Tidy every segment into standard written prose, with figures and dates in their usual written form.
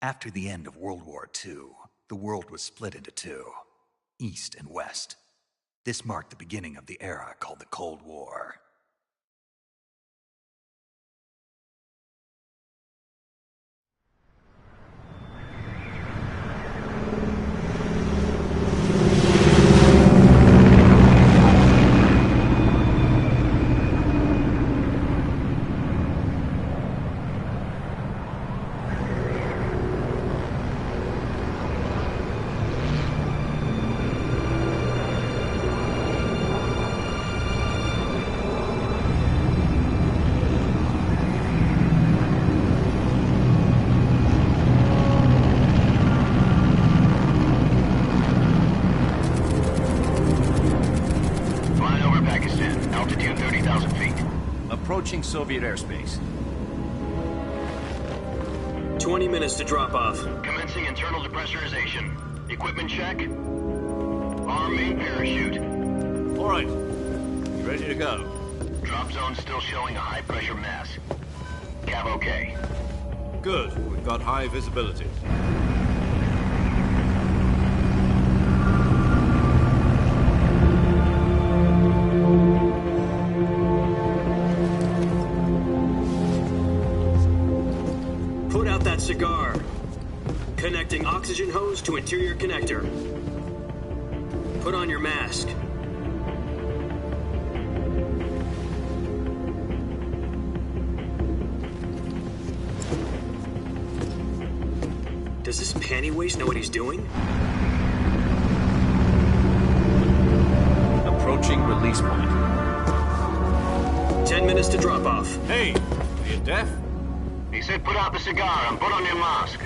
After the end of World War II, the world was split into two, East and West. This marked the beginning of the era called the Cold War. Approaching Soviet airspace. 20 minutes to drop off. Commencing internal depressurization. Equipment check. Arm main parachute. All right. Ready to go. Drop zone still showing a high pressure mass. Cav okay. Good. We've got high visibility. Cigar. Connecting oxygen hose to interior connector. Put on your mask. Does this panty waste know what he's doing? Approaching release point. 10 minutes to drop off. Hey, are you deaf? He said put out the cigar and put on your mask.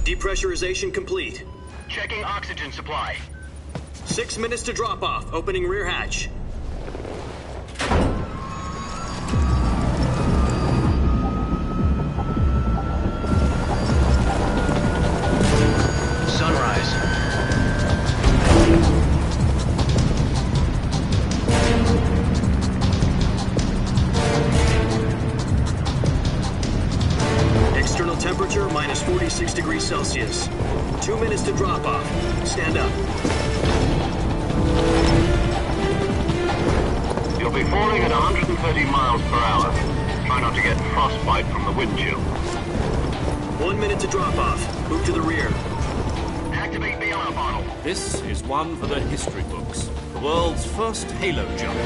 Depressurization complete. Checking oxygen supply. 6 minutes to drop off. Opening rear hatch. Temperature minus 46 degrees Celsius. 2 minutes to drop off. Stand up. You'll be falling at 130 miles per hour. Try not to get frostbite from the wind chill. 1 minute to drop off. Move to the rear. Activate bailout bottle. This is one for the history books. The world's first halo jump.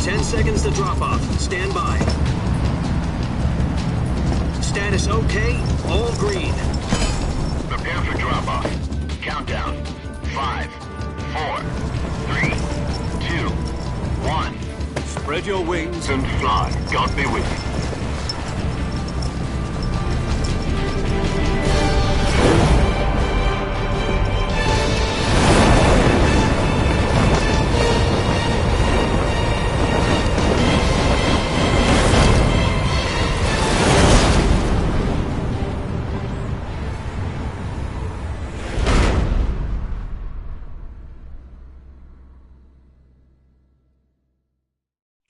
10 seconds to drop off. Stand by. Status okay, all green. Prepare for drop-off. Countdown. 5, 4, 3, 2, 1. Spread your wings And fly. God be with you.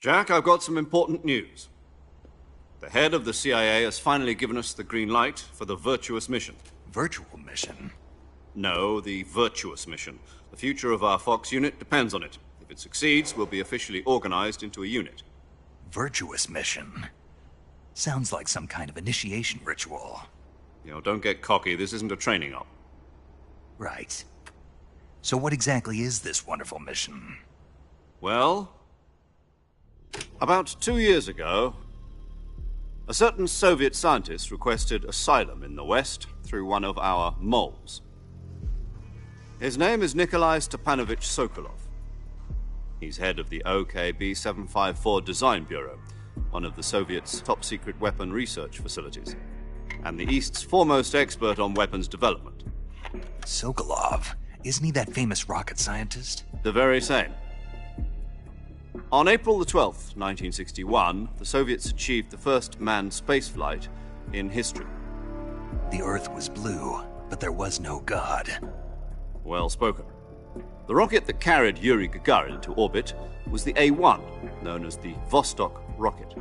Jack, I've got some important news. The head of the CIA has finally given us the green light for the virtuous mission. Virtual mission? No, the virtuous mission. The future of our Fox unit depends on it. If it succeeds, we'll be officially organized into a unit. Virtuous mission? Sounds like some kind of initiation ritual. You know, don't get cocky. This isn't a training op. Right. So what exactly is this wonderful mission? Well, about 2 years ago, a certain Soviet scientist requested asylum in the West through one of our moles. His name is Nikolai Stepanovich Sokolov. He's head of the OKB-754 Design Bureau, one of the Soviets' top-secret weapon research facilities, and the East's foremost expert on weapons development. Sokolov? Isn't he that famous rocket scientist? The very same. On April the 12th, 1961, the Soviets achieved the first manned spaceflight in history. The Earth was blue, but there was no God. Well spoken. The rocket that carried Yuri Gagarin to orbit was the A1, known as the Vostok rocket.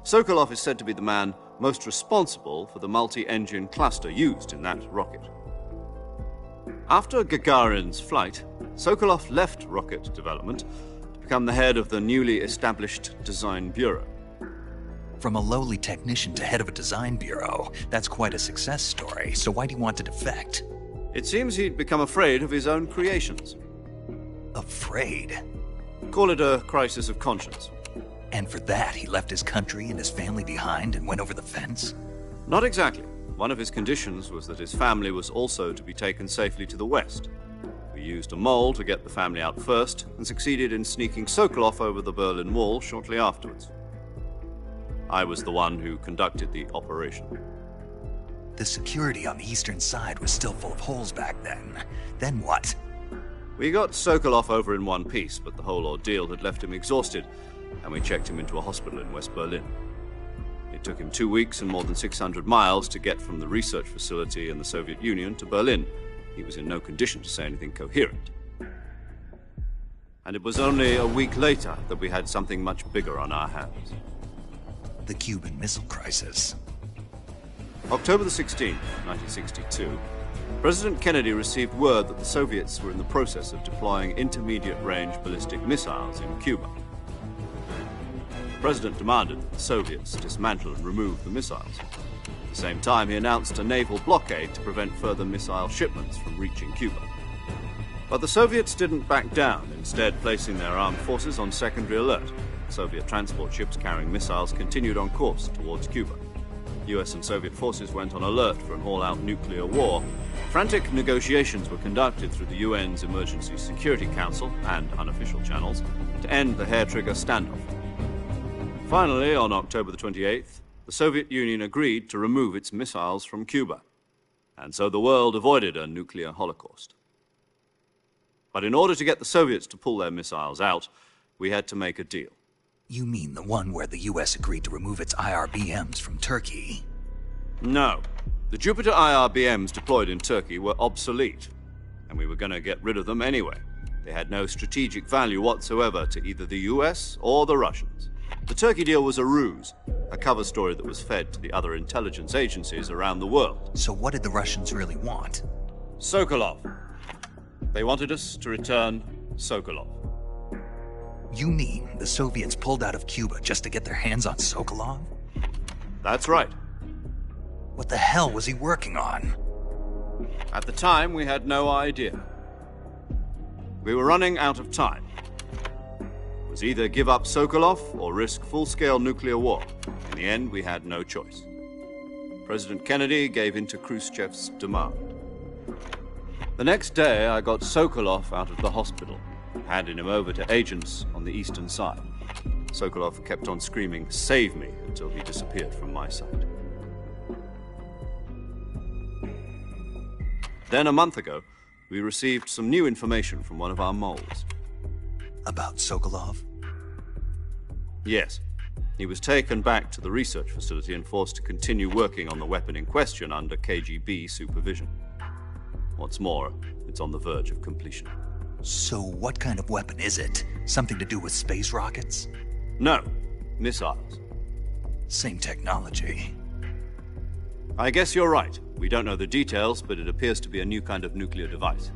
Sokolov is said to be the man most responsible for the multi-engine cluster used in that rocket. After Gagarin's flight, Sokolov left rocket development to become the head of the newly established Design Bureau. From a lowly technician to head of a design bureau, that's quite a success story, so why'd he want to defect? It seems he'd become afraid of his own creations. Afraid? Call it a crisis of conscience. And for that, he left his country and his family behind and went over the fence? Not exactly. One of his conditions was that his family was also to be taken safely to the west. We used a mole to get the family out first and succeeded in sneaking Sokolov over the Berlin Wall shortly afterwards. I was the one who conducted the operation. The security on the eastern side was still full of holes back then. Then what? We got Sokolov over in one piece, but the whole ordeal had left him exhausted, and we checked him into a hospital in West Berlin. It took him 2 weeks and more than 600 miles to get from the research facility in the Soviet Union to Berlin. He was in no condition to say anything coherent. And it was only a week later that we had something much bigger on our hands. The Cuban Missile Crisis. October the 16th, 1962, President Kennedy received word that the Soviets were in the process of deploying intermediate-range ballistic missiles in Cuba. The President demanded that the Soviets dismantle and remove the missiles. At the same time, he announced a naval blockade to prevent further missile shipments from reaching Cuba. But the Soviets didn't back down, instead placing their armed forces on secondary alert. Soviet transport ships carrying missiles continued on course towards Cuba. US and Soviet forces went on alert for an all-out nuclear war. Frantic negotiations were conducted through the UN's Emergency Security Council and unofficial channels to end the hair-trigger standoff. Finally, on October the 28th, the Soviet Union agreed to remove its missiles from Cuba, and so the world avoided a nuclear holocaust. But in order to get the Soviets to pull their missiles out, we had to make a deal. You mean the one where the US agreed to remove its IRBMs from Turkey? No. The Jupiter IRBMs deployed in Turkey were obsolete, and we were going to get rid of them anyway. They had no strategic value whatsoever to either the US or the Russians. The Turkey deal was a ruse, a cover story that was fed to the other intelligence agencies around the world. So what did the Russians really want? Sokolov. They wanted us to return Sokolov. You mean the Soviets pulled out of Cuba just to get their hands on Sokolov? That's right. What the hell was he working on? At the time, we had no idea. We were running out of time. It was either give up Sokolov or risk full-scale nuclear war. In the end, we had no choice. President Kennedy gave in to Khrushchev's demand. The next day, I got Sokolov out of the hospital, handing him over to agents on the eastern side. Sokolov kept on screaming, "Save me," until he disappeared from my sight. Then, a month ago, we received some new information from one of our moles. About Sokolov? Yes. He was taken back to the research facility and forced to continue working on the weapon in question under KGB supervision. What's more, it's on the verge of completion. So what kind of weapon is it? Something to do with space rockets? No, missiles. Same technology. I guess you're right. We don't know the details, but it appears to be a new kind of nuclear device.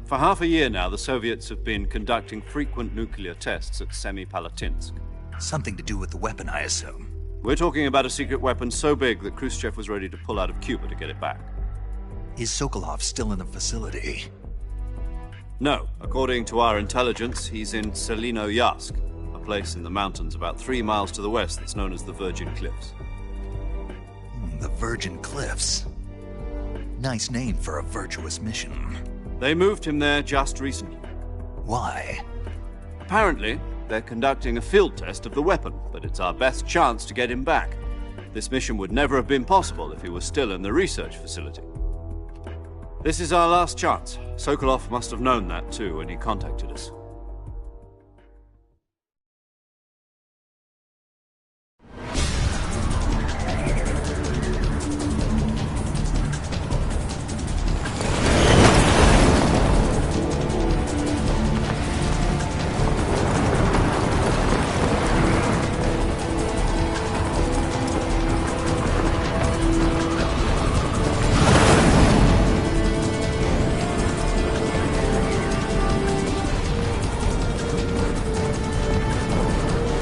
For half a year now, the Soviets have been conducting frequent nuclear tests at Semipalatinsk. Something to do with the weapon, I assume. We're talking about a secret weapon so big that Khrushchev was ready to pull out of Cuba to get it back. Is Sokolov still in the facility? No. According to our intelligence, he's in Selinoyarsk, a place in the mountains about 3 miles to the west that's known as the Virgin Cliffs. The Virgin Cliffs. Nice name for a virtuous mission. They moved him there just recently. Why? Apparently, they're conducting a field test of the weapon, but it's our best chance to get him back. This mission would never have been possible if he was still in the research facility. This is our last chance. Sokolov must have known that too when he contacted us.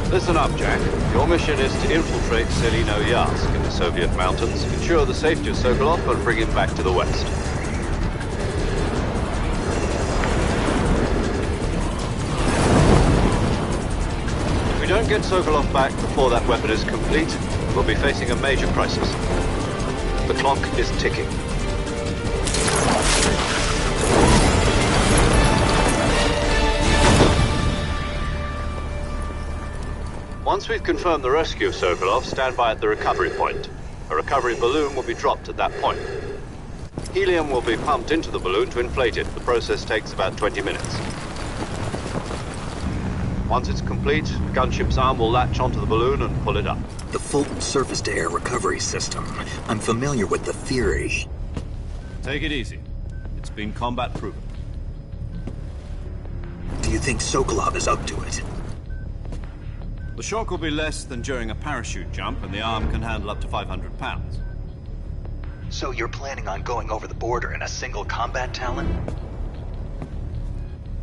Listen up, Jack. Your mission is to infiltrate Selino-Yarsk in the Soviet mountains, ensure the safety of Sokolov, and bring him back to the West. If we don't get Sokolov back before that weapon is complete, we'll be facing a major crisis. The clock is ticking. Once we've confirmed the rescue of Sokolov, stand by at the recovery point. A recovery balloon will be dropped at that point. Helium will be pumped into the balloon to inflate it. The process takes about 20 minutes. Once it's complete, the gunship's arm will latch onto the balloon and pull it up. The full surface-to-air recovery system. I'm familiar with the theory. Take it easy. It's been combat proven. Do you think Sokolov is up to it? The shock will be less than during a parachute jump, and the arm can handle up to 500 pounds. So you're planning on going over the border in a single combat Talon?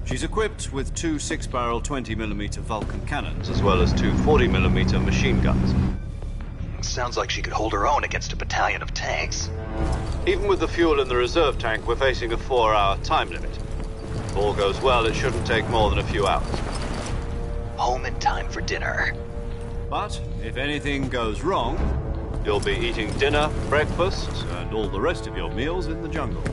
She's equipped with two 6-barrel 20mm Vulcan cannons, as well as two 40mm machine guns. Sounds like she could hold her own against a battalion of tanks. Even with the fuel in the reserve tank, we're facing a 4-hour time limit. If all goes well, it shouldn't take more than a few hours. Home in time for dinner. But if anything goes wrong, You'll be eating dinner, breakfast, and all the rest of your meals in the jungle.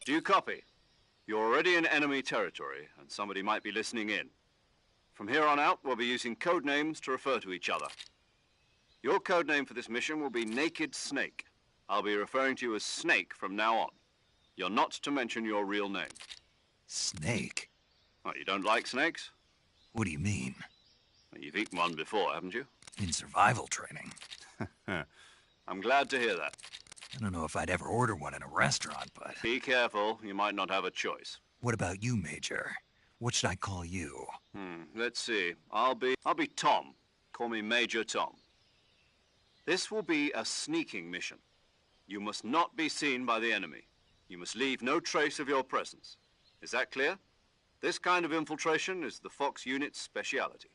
Do you copy? You're already in enemy territory, and somebody might be listening in. From here on out, we'll be using code names to refer to each other. Your code name for this mission will be Naked Snake. I'll be referring to you as Snake from now on. You're not to mention your real name. Snake? Oh, you don't like snakes? What do you mean? Well, you've eaten one before, haven't you? In survival training. I'm glad to hear that. I don't know if I'd ever order one in a restaurant, but... Be careful, you might not have a choice. What about you, Major? What should I call you? Let's see. I'll be Tom. Call me Major Tom. This will be a sneaking mission. You must not be seen by the enemy. You must leave no trace of your presence. Is that clear? This kind of infiltration is the Fox unit's speciality.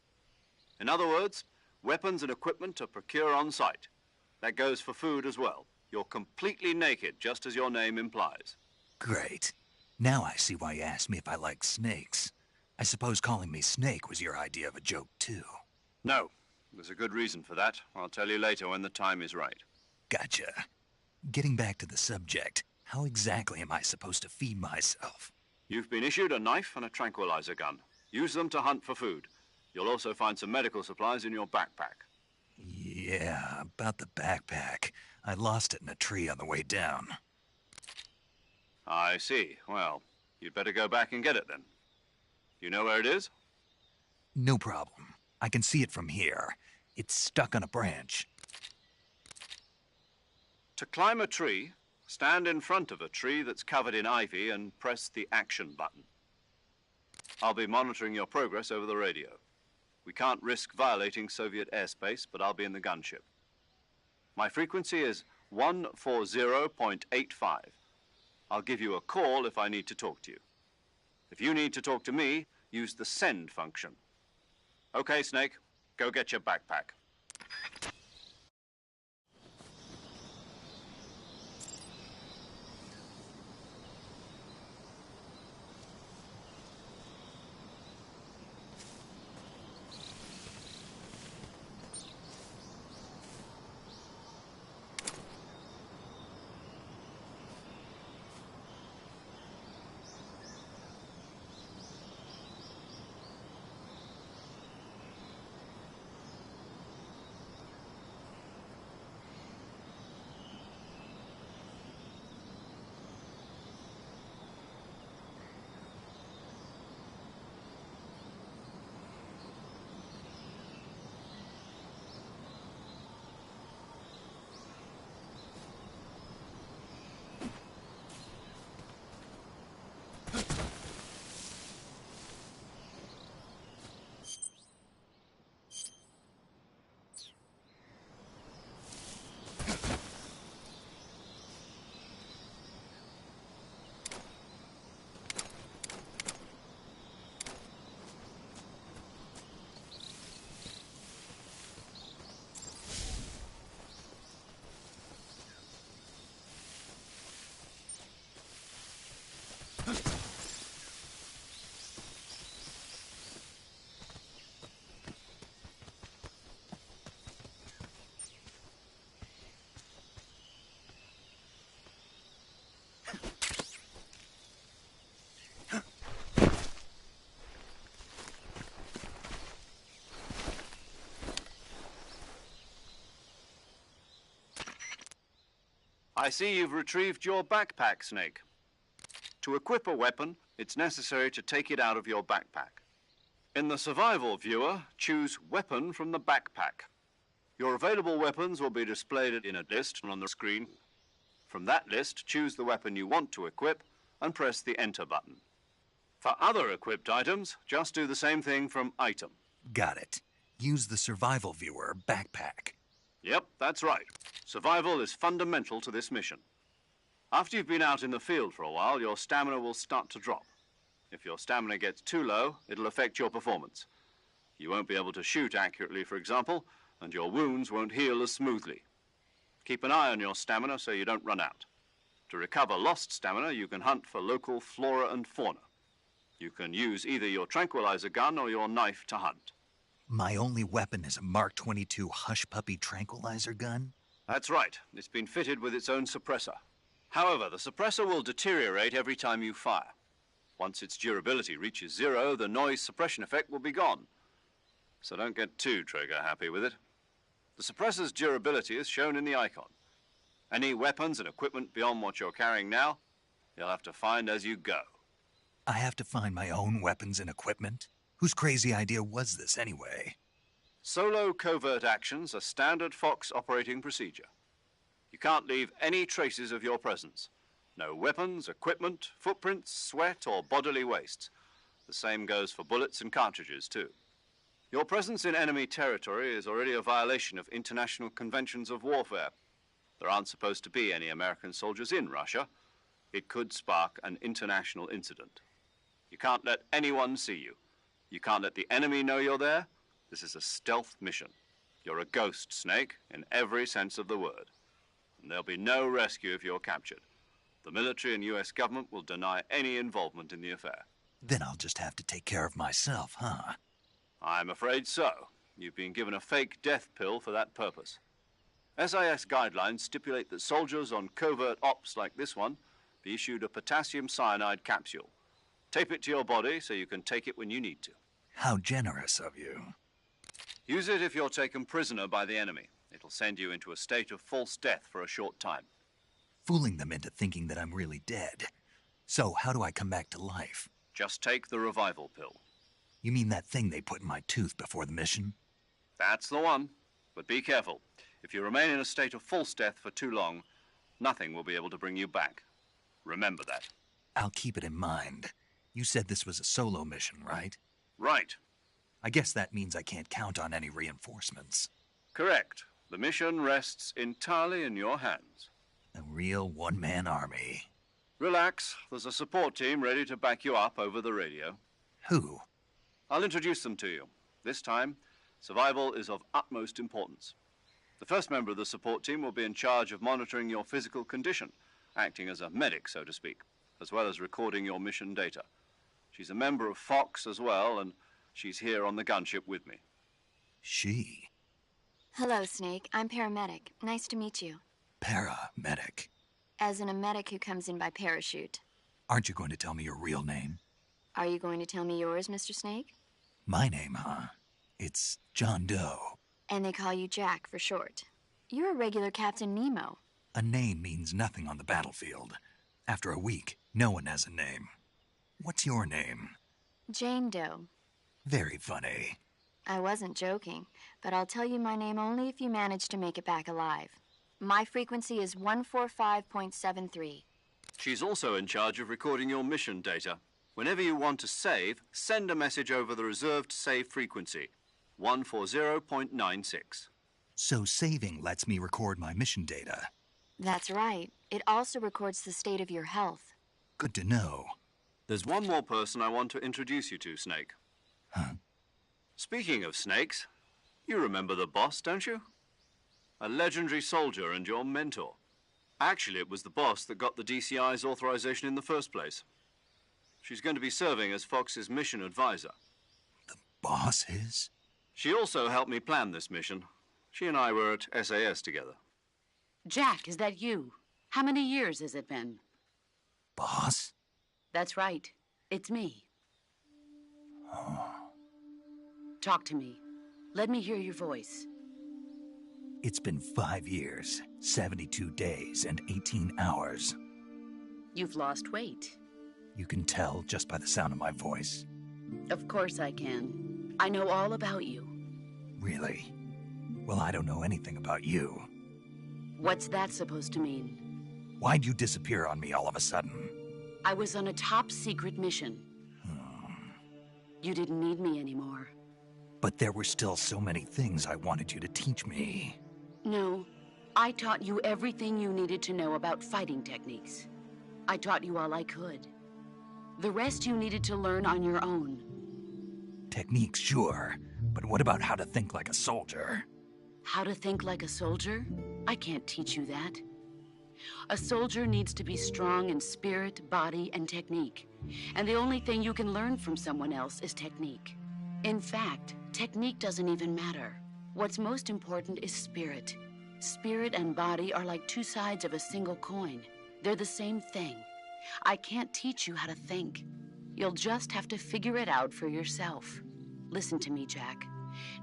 In other words, weapons and equipment are procured on site. That goes for food as well. You're completely naked, just as your name implies. Great. Now I see why you asked me if I like snakes. I suppose calling me Snake was your idea of a joke, too. No, there's a good reason for that. I'll tell you later when the time is right. Gotcha. Getting back to the subject, how exactly am I supposed to feed myself? You've been issued a knife and a tranquilizer gun. Use them to hunt for food. You'll also find some medical supplies in your backpack. Yeah, about the backpack. I lost it in a tree on the way down. I see. Well, you'd better go back and get it then. You know where it is? No problem. I can see it from here. It's stuck on a branch. To climb a tree, stand in front of a tree that's covered in ivy and press the action button. I'll be monitoring your progress over the radio. We can't risk violating Soviet airspace, but I'll be in the gunship. My frequency is 140.85. I'll give you a call if I need to talk to you. If you need to talk to me, use the send function. Okay, Snake, go get your backpack. I see you've retrieved your backpack, Snake. To equip a weapon, it's necessary to take it out of your backpack. In the survival viewer, choose Weapon from the backpack. Your available weapons will be displayed in a list on the screen. From that list, choose the weapon you want to equip and press the Enter button. For other equipped items, just do the same thing from Item. Got it. Use the survival viewer backpack. Yep, that's right. Survival is fundamental to this mission. After you've been out in the field for a while, your stamina will start to drop. If your stamina gets too low, it'll affect your performance. You won't be able to shoot accurately, for example, and your wounds won't heal as smoothly. Keep an eye on your stamina so you don't run out. To recover lost stamina, you can hunt for local flora and fauna. You can use either your tranquilizer gun or your knife to hunt. My only weapon is a Mark 22 Hush Puppy tranquilizer gun? That's right. It's been fitted with its own suppressor. However, the suppressor will deteriorate every time you fire. Once its durability reaches 0, the noise suppression effect will be gone. So don't get too trigger-happy with it. The suppressor's durability is shown in the icon. Any weapons and equipment beyond what you're carrying now, you'll have to find as you go. I have to find my own weapons and equipment? Whose crazy idea was this, anyway? Solo covert actions are standard Fox operating procedure. You can't leave any traces of your presence. No weapons, equipment, footprints, sweat, or bodily wastes. The same goes for bullets and cartridges, too. Your presence in enemy territory is already a violation of international conventions of warfare. There aren't supposed to be any American soldiers in Russia. It could spark an international incident. You can't let anyone see you. You can't let the enemy know you're there. This is a stealth mission. You're a ghost, Snake, in every sense of the word. And there'll be no rescue if you're captured. The military and US government will deny any involvement in the affair. Then I'll just have to take care of myself, huh? I'm afraid so. You've been given a fake death pill for that purpose. SIS guidelines stipulate that soldiers on covert ops like this one be issued a potassium cyanide capsule. Tape it to your body so you can take it when you need to. How generous of you. Use it if you're taken prisoner by the enemy. It'll send you into a state of false death for a short time. Fooling them into thinking that I'm really dead. So how do I come back to life? Just take the revival pill. You mean that thing they put in my tooth before the mission? That's the one. But be careful. If you remain in a state of false death for too long, nothing will be able to bring you back. Remember that. I'll keep it in mind. You said this was a solo mission, right? Right. I guess that means I can't count on any reinforcements. Correct. The mission rests entirely in your hands. A real one-man army. Relax. There's a support team ready to back you up over the radio. Who? I'll introduce them to you. This time, survival is of utmost importance. The first member of the support team will be in charge of monitoring your physical condition, acting as a medic, so to speak, as well as recording your mission data. She's a member of Fox as well, and she's here on the gunship with me. She? Hello, Snake. I'm paramedic. Nice to meet you. Paramedic. As in a medic who comes in by parachute. Aren't you going to tell me your real name? Are you going to tell me yours, Mr. Snake? My name, huh? It's John Doe. And they call you Jack for short. You're a regular Captain Nemo. A name means nothing on the battlefield. After a week, no one has a name. What's your name? Jane Doe. Very funny. I wasn't joking, but I'll tell you my name only if you manage to make it back alive. My frequency is 145.73. She's also in charge of recording your mission data. Whenever you want to save, send a message over the reserved save frequency, 140.96. So saving lets me record my mission data. That's right. It also records the state of your health. Good to know. There's one more person I want to introduce you to, Snake. Huh? Speaking of snakes, you remember the boss, don't you? A legendary soldier and your mentor. Actually, it was the boss that got the DCI's authorization in the first place. She's going to be serving as Fox's mission advisor. The boss is? She also helped me plan this mission. She and I were at SAS together. Jack, is that you? How many years has it been? Boss? That's right. It's me. Oh. Talk to me. Let me hear your voice. It's been 5 years, 72 days, and 18 hours. You've lost weight. You can tell just by the sound of my voice. Of course I can. I know all about you. Really? Well, I don't know anything about you. What's that supposed to mean? Why'd you disappear on me all of a sudden? I was on a top-secret mission. You didn't need me anymore. But there were still so many things I wanted you to teach me. No, I taught you everything you needed to know about fighting techniques. I taught you all I could. The rest you needed to learn on your own. Techniques, sure. But what about how to think like a soldier? How to think like a soldier? I can't teach you that. A soldier needs to be strong in spirit, body, and technique. And the only thing you can learn from someone else is technique. In fact, technique doesn't even matter. What's most important is spirit. Spirit and body are like two sides of a single coin. They're the same thing. I can't teach you how to think. You'll just have to figure it out for yourself. Listen to me, Jack.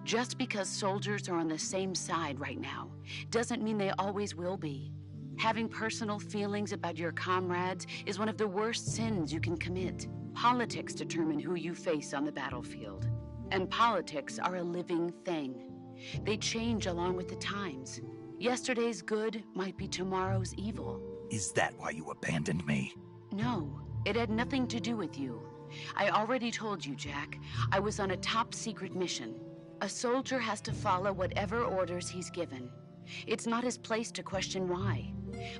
Just because soldiers are on the same side right now doesn't mean they always will be. Having personal feelings about your comrades is one of the worst sins you can commit. Politics determine who you face on the battlefield. And politics are a living thing. They change along with the times. Yesterday's good might be tomorrow's evil. Is that why you abandoned me? No, it had nothing to do with you. I already told you, Jack. I was on a top-secret mission. A soldier has to follow whatever orders he's given. It's not his place to question why.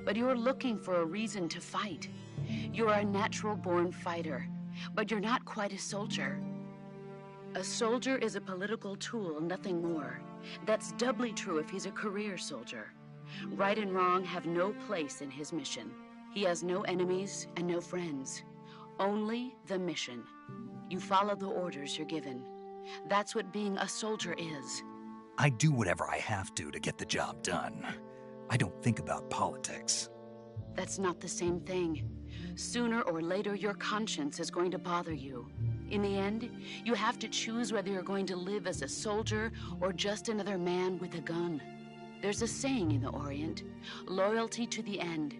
But you're looking for a reason to fight. You're a natural-born fighter, but you're not quite a soldier. A soldier is a political tool, nothing more. That's doubly true if he's a career soldier. Right and wrong have no place in his mission. He has no enemies and no friends. Only the mission. You follow the orders you're given. That's what being a soldier is. I do whatever I have to get the job done. I don't think about politics. That's not the same thing. Sooner or later, your conscience is going to bother you. In the end, you have to choose whether you're going to live as a soldier or just another man with a gun. There's a saying in the Orient, loyalty to the end.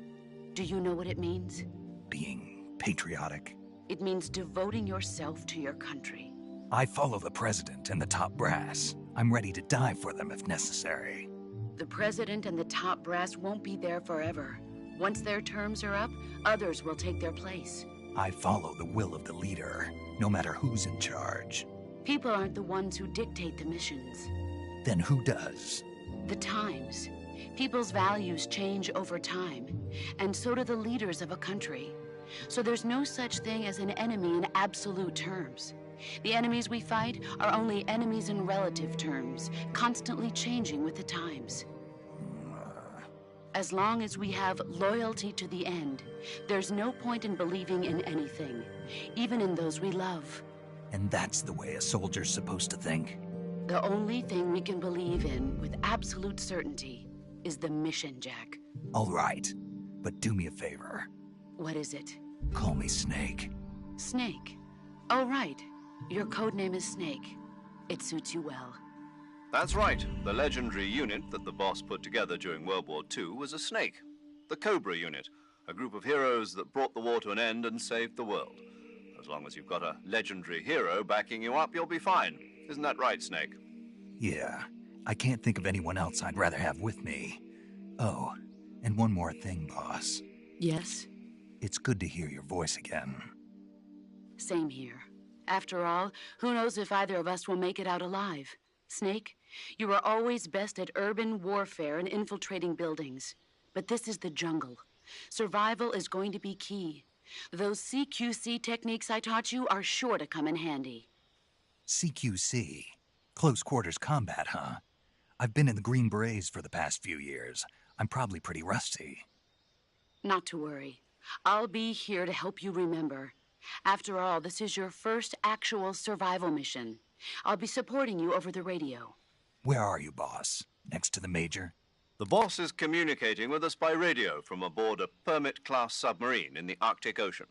Do you know what it means? Being patriotic. It means devoting yourself to your country. I follow the president and the top brass. I'm ready to die for them if necessary. The president and the top brass won't be there forever. Once their terms are up, others will take their place. I follow the will of the leader, no matter who's in charge. People aren't the ones who dictate the missions. Then who does? The times. People's values change over time, and so do the leaders of a country. So there's no such thing as an enemy in absolute terms. The enemies we fight are only enemies in relative terms, constantly changing with the times. As long as we have loyalty to the end, there's no point in believing in anything, even in those we love. And that's the way a soldier's supposed to think? The only thing we can believe in with absolute certainty is the mission, Jack. All right, but do me a favor. What is it? Call me Snake. Snake. Oh, right. Your codename is Snake. It suits you well. That's right. The legendary unit that the boss put together during World War II was a snake. The Cobra unit, a group of heroes that brought the war to an end and saved the world. As long as you've got a legendary hero backing you up, you'll be fine. Isn't that right, Snake? Yeah, I can't think of anyone else I'd rather have with me. Oh, and one more thing, boss. Yes? It's good to hear your voice again. Same here. After all, who knows if either of us will make it out alive? Snake, you are always best at urban warfare and infiltrating buildings. But this is the jungle. Survival is going to be key. Those CQC techniques I taught you are sure to come in handy. CQC? Close quarters combat, huh? I've been in the Green Berets for the past few years. I'm probably pretty rusty. Not to worry. I'll be here to help you remember. After all, this is your first actual survival mission. I'll be supporting you over the radio. Where are you, boss? Next to the Major? The boss is communicating with us by radio from aboard a Permit-class submarine in the Arctic Ocean.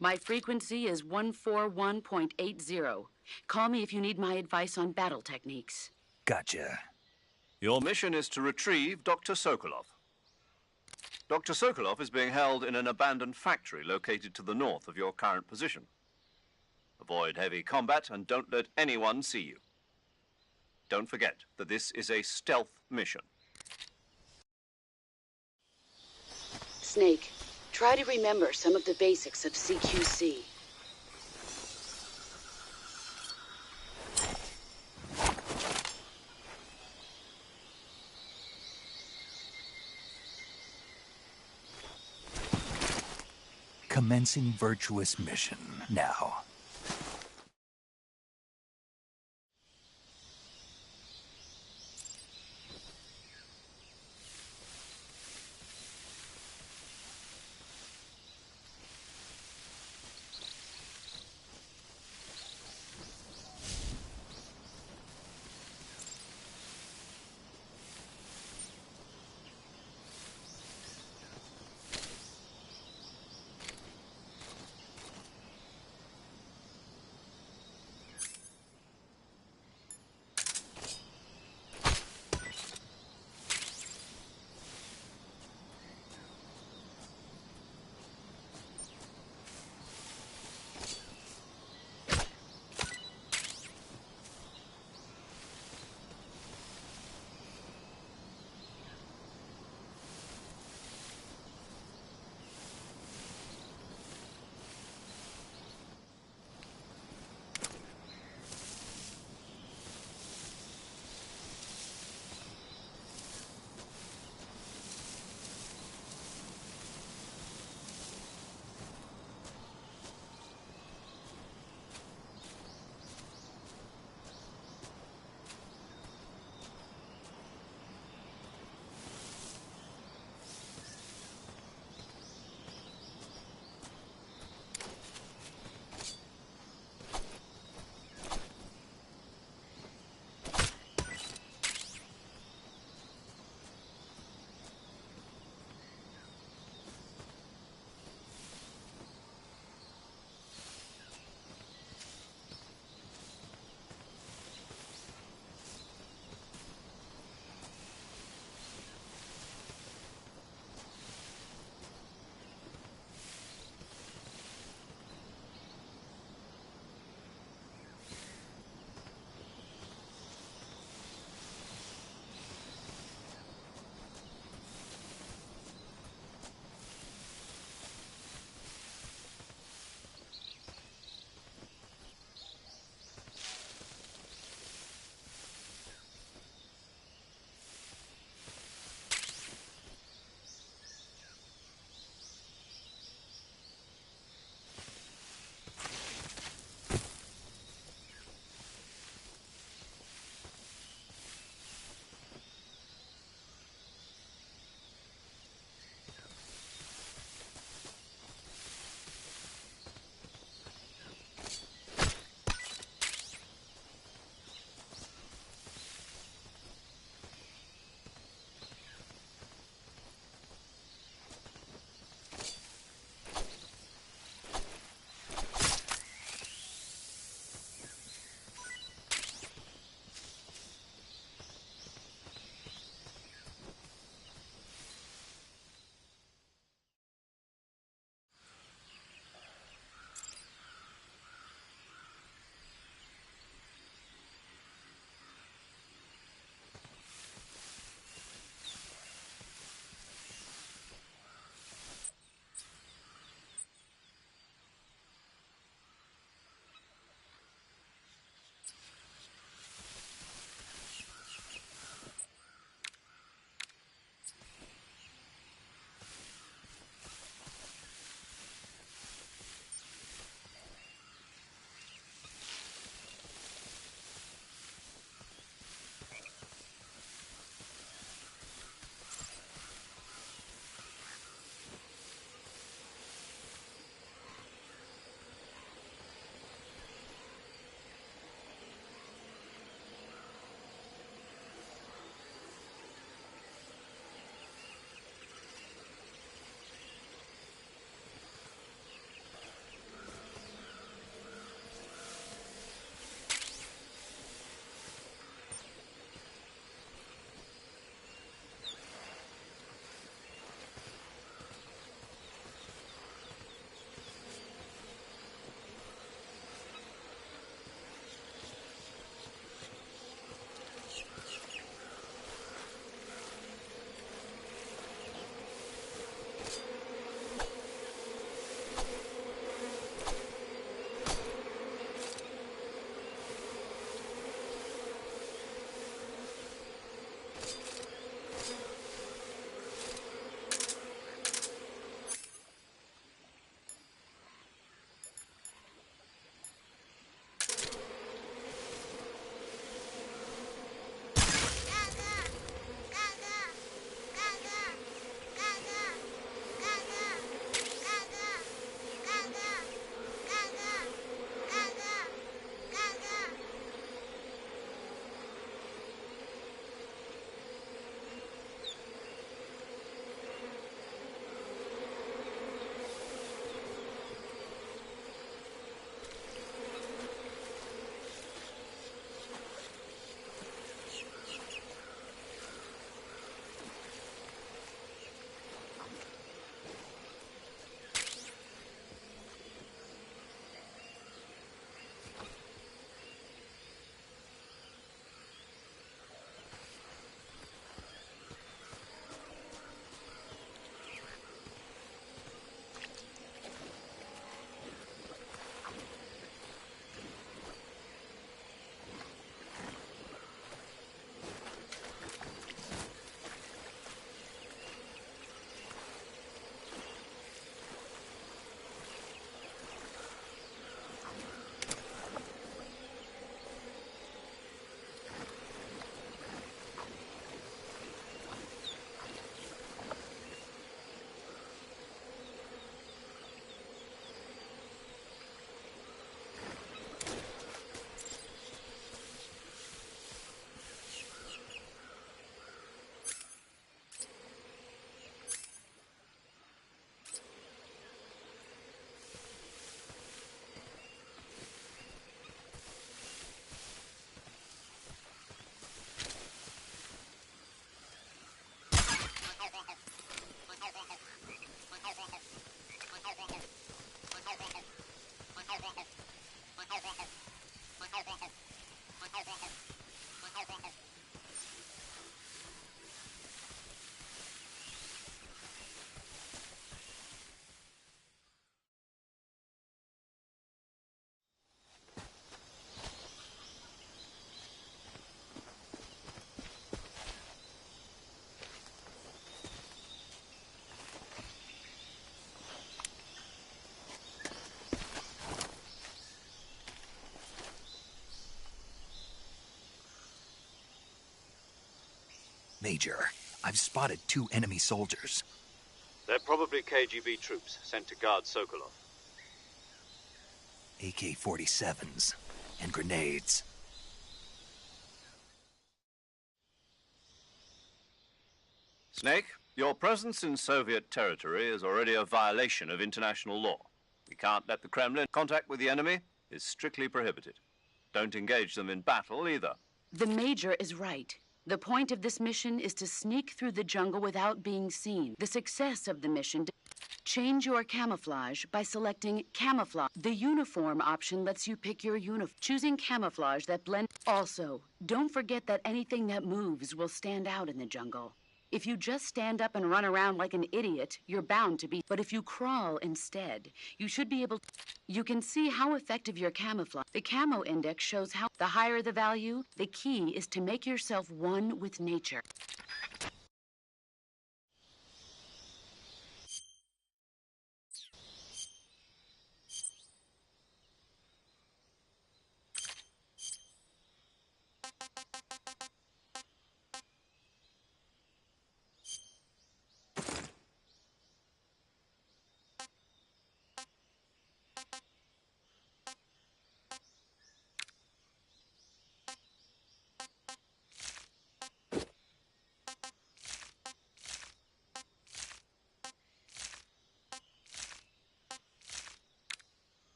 My frequency is 141.80. Call me if you need my advice on battle techniques. Gotcha. Your mission is to retrieve Dr. Sokolov. Dr. Sokolov is being held in an abandoned factory located to the north of your current position. Avoid heavy combat and don't let anyone see you. Don't forget that this is a stealth mission. Snake, try to remember some of the basics of CQC. Commencing virtuous mission now. Major, I've spotted 2 enemy soldiers. They're probably KGB troops sent to guard Sokolov. AK-47s and grenades. Snake, your presence in Soviet territory is already a violation of international law. We can't let the Kremlin. Contact with the enemy is strictly prohibited. Don't engage them in battle either. The Major is right. The point of this mission is to sneak through the jungle without being seen. The success of the mission... Change your camouflage by selecting camouflage. The uniform option lets you pick your uniform. Choosing camouflage that blends... Also, don't forget that anything that moves will stand out in the jungle. If you just stand up and run around like an idiot, you're bound to be... But if you crawl instead, you should be able... You can see how effective your camouflage... The camo index shows how... The higher the value, the key is to make yourself one with nature.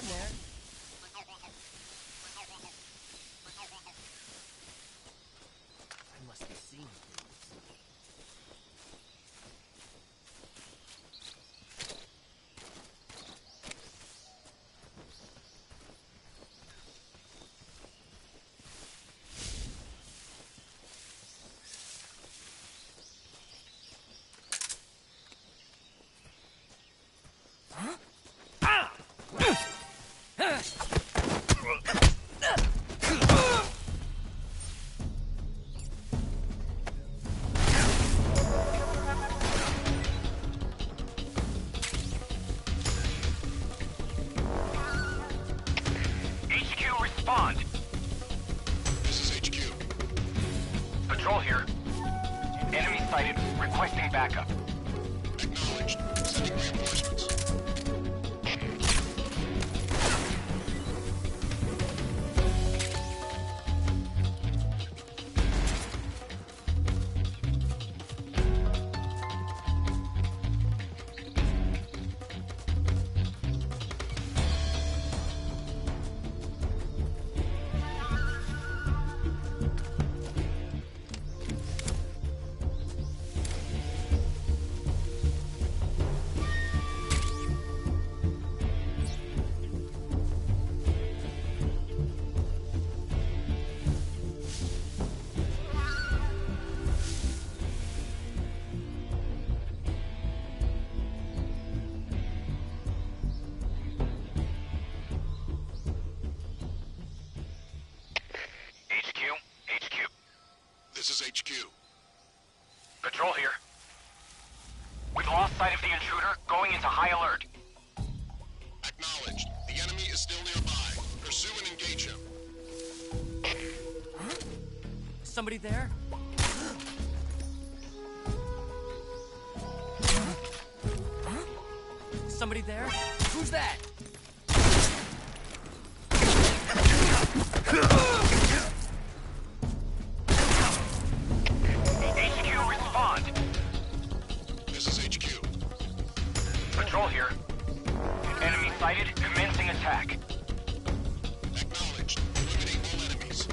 in there. I must be seeing things. HQ, respond. This is HQ. Patrol here. Enemy sighted. Requesting backup. Acknowledged. Sending reinforcements. HQ. This is HQ. Patrol here. We've lost sight of the intruder, going into high alert. Acknowledged. The enemy is still nearby. Pursue and engage him. Somebody there? Somebody there? Who's that? HQ, respond. This is HQ. Patrol here. Enemy sighted, commencing attack. Acknowledged. Eliminate all enemies.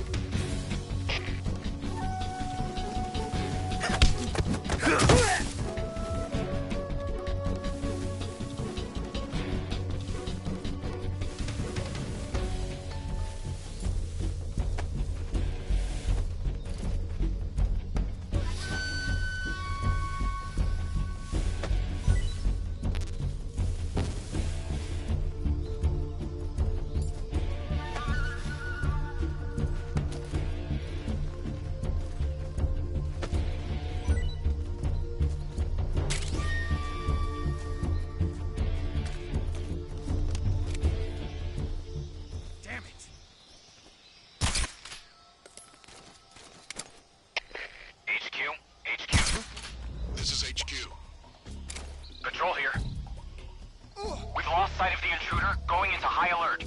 Damn it! HQ. This is HQ. Patrol here. We've lost sight of the intruder, going into high alert.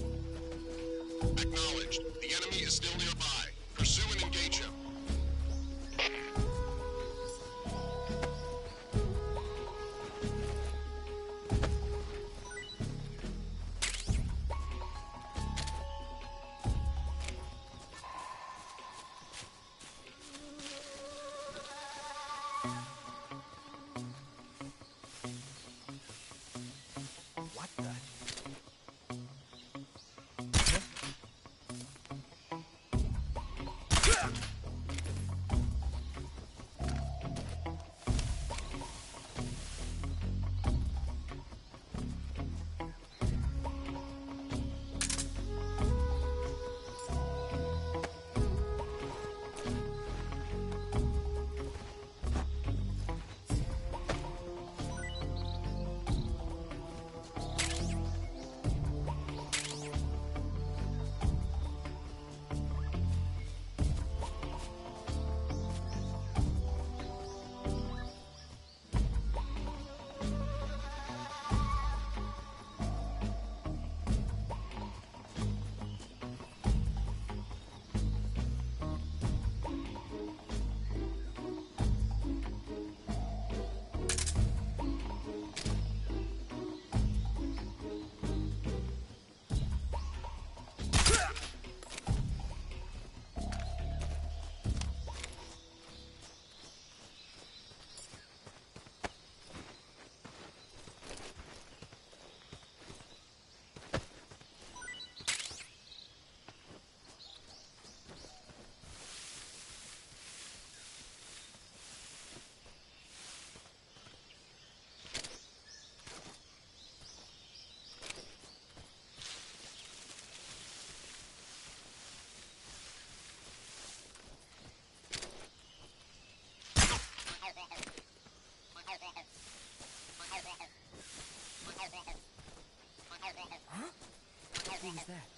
Acknowledged. The enemy is still nearby. Pursue and engage him. What the? hell was that?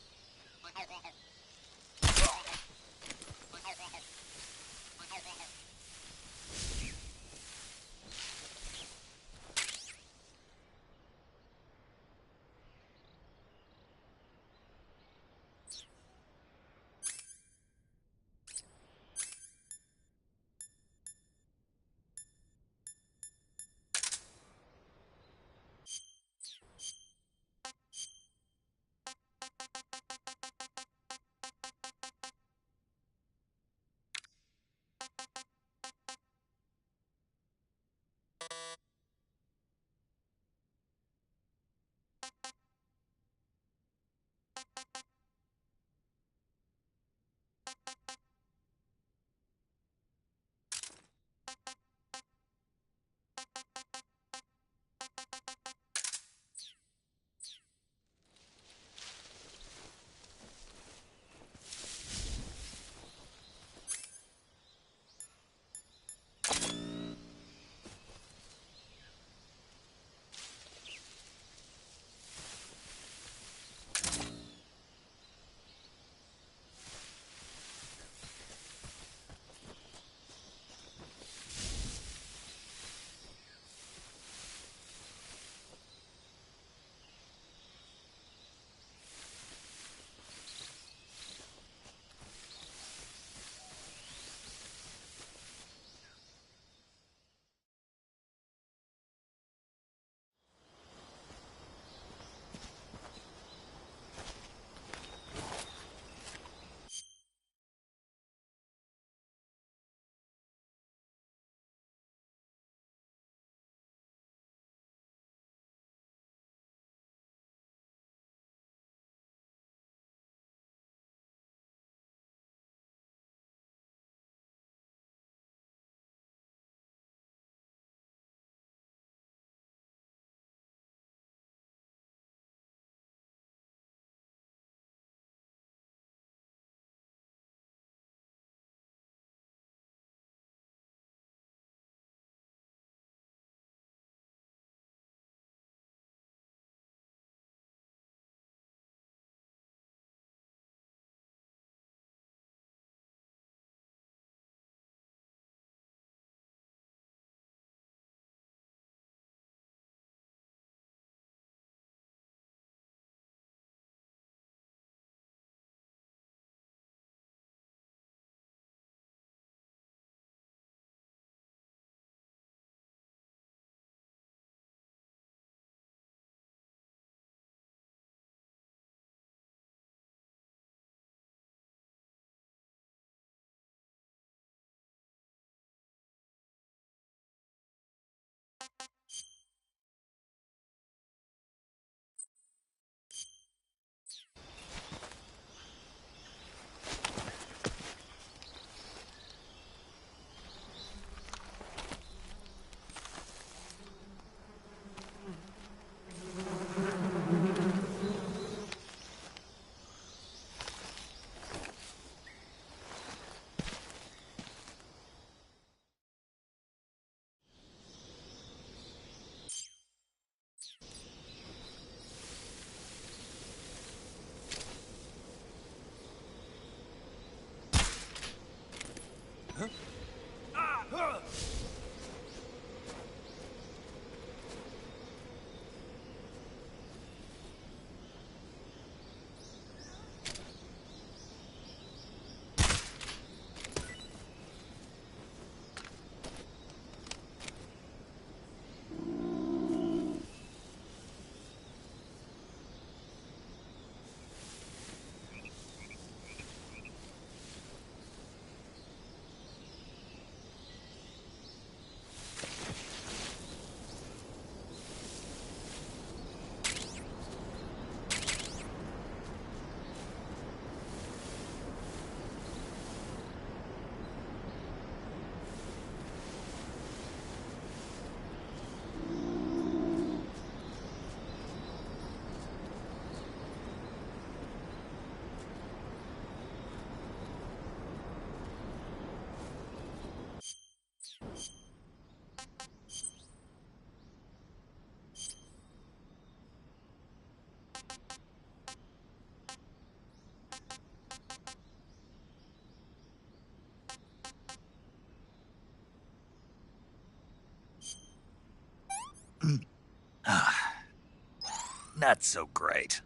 not so great.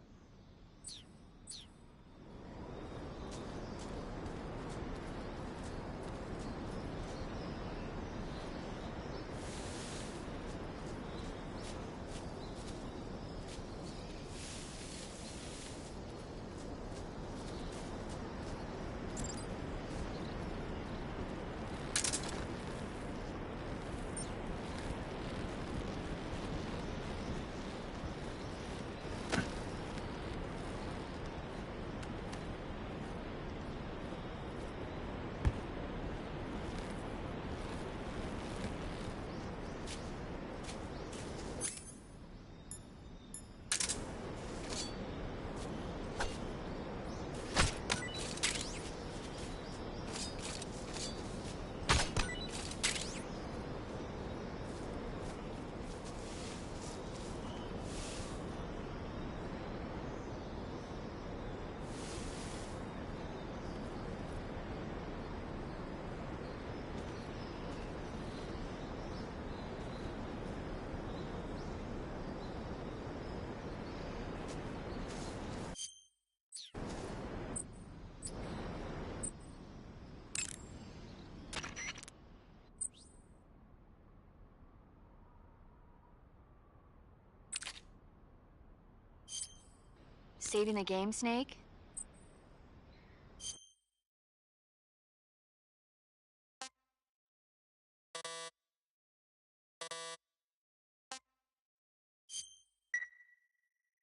Saving the game, Snake?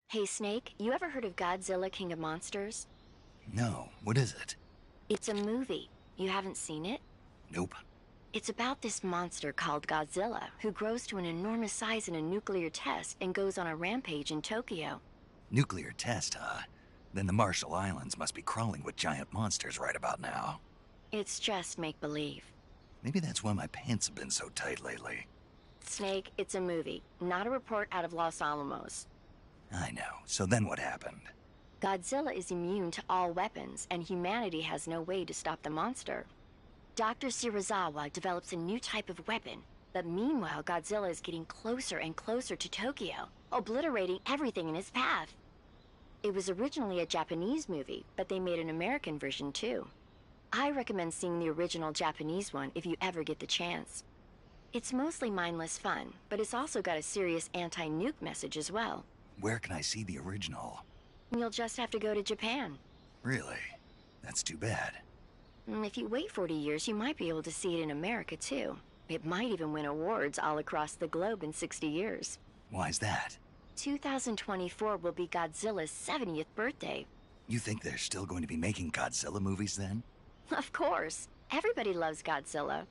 Hey, Snake, you ever heard of Godzilla, King of Monsters? No, what is it? It's a movie. You haven't seen it? Nope. It's about this monster called Godzilla, who grows to an enormous size in a nuclear test and goes on a rampage in Tokyo. Nuclear test, huh? Then the Marshall Islands must be crawling with giant monsters right about now. It's just make-believe. Maybe that's why my pants have been so tight lately. Snake, it's a movie, not a report out of Los Alamos. I know. So then what happened? Godzilla is immune to all weapons, and humanity has no way to stop the monster. Dr. Shirazawa develops a new type of weapon, but meanwhile Godzilla is getting closer and closer to Tokyo, obliterating everything in his path. It was originally a Japanese movie, but they made an American version too. I recommend seeing the original Japanese one if you ever get the chance. It's mostly mindless fun, but it's also got a serious anti-nuke message as well. Where can I see the original? You'll just have to go to Japan. Really? That's too bad. If you wait 40 years, you might be able to see it in America too. It might even win awards all across the globe in 60 years. Why's that? 2024 will be Godzilla's 70th birthday. You think they're still going to be making Godzilla movies then? Of course. Everybody loves Godzilla.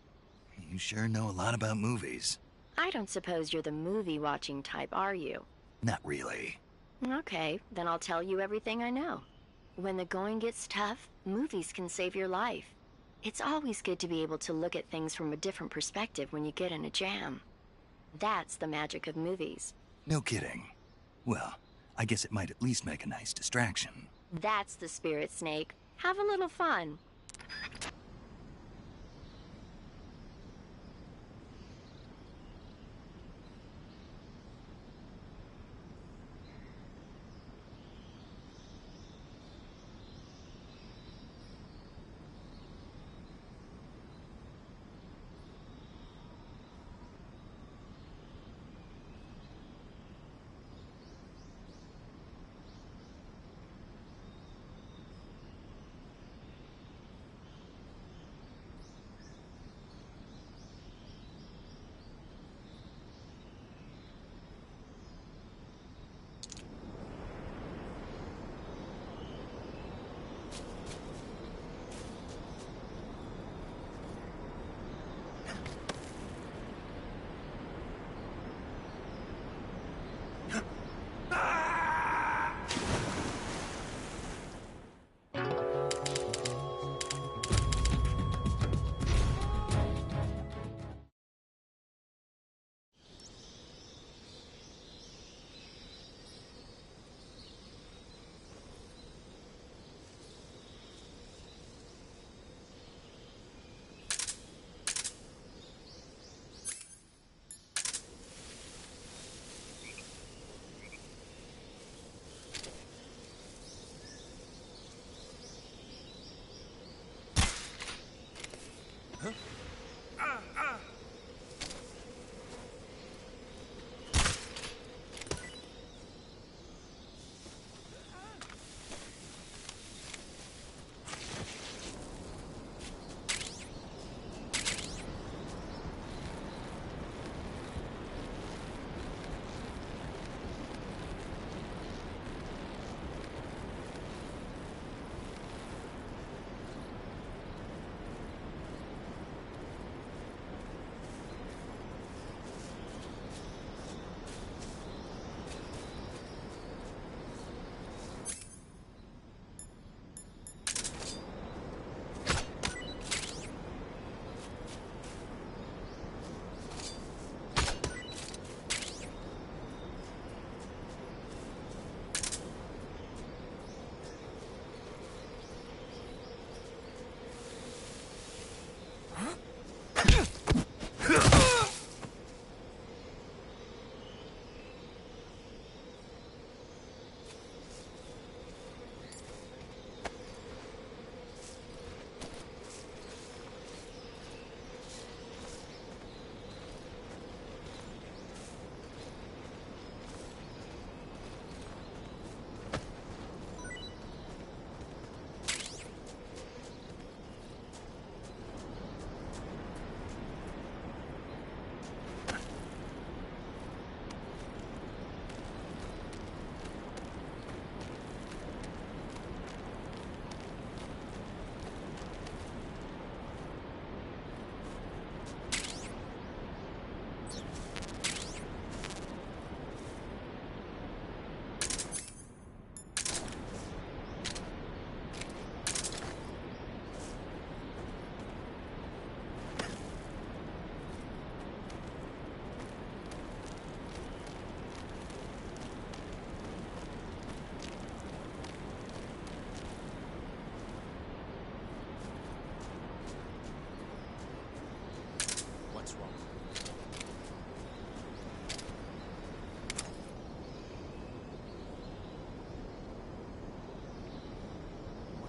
You sure know a lot about movies. I don't suppose you're the movie-watching type, are you? Not really. Okay, then I'll tell you everything I know. When the going gets tough, movies can save your life. It's always good to be able to look at things from a different perspective when you get in a jam. That's the magic of movies. No kidding. Well, I guess it might at least make a nice distraction. That's the spirit, Snake. Have a little fun.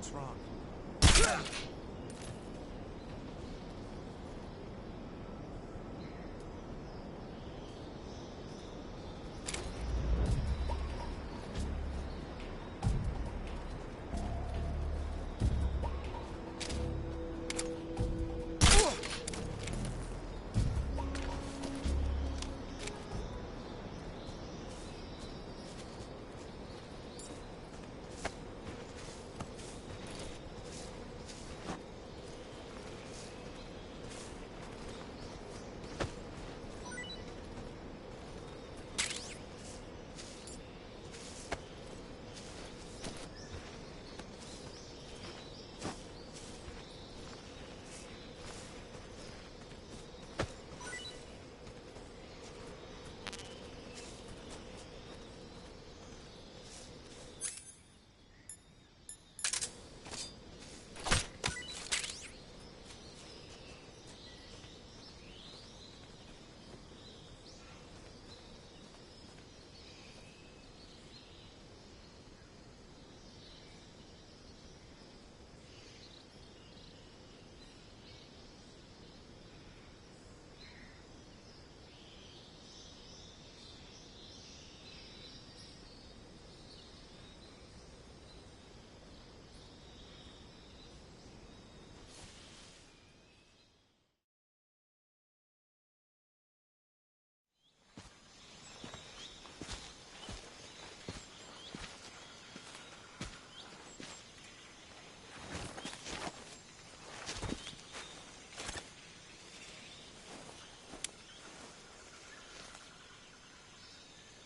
What's wrong?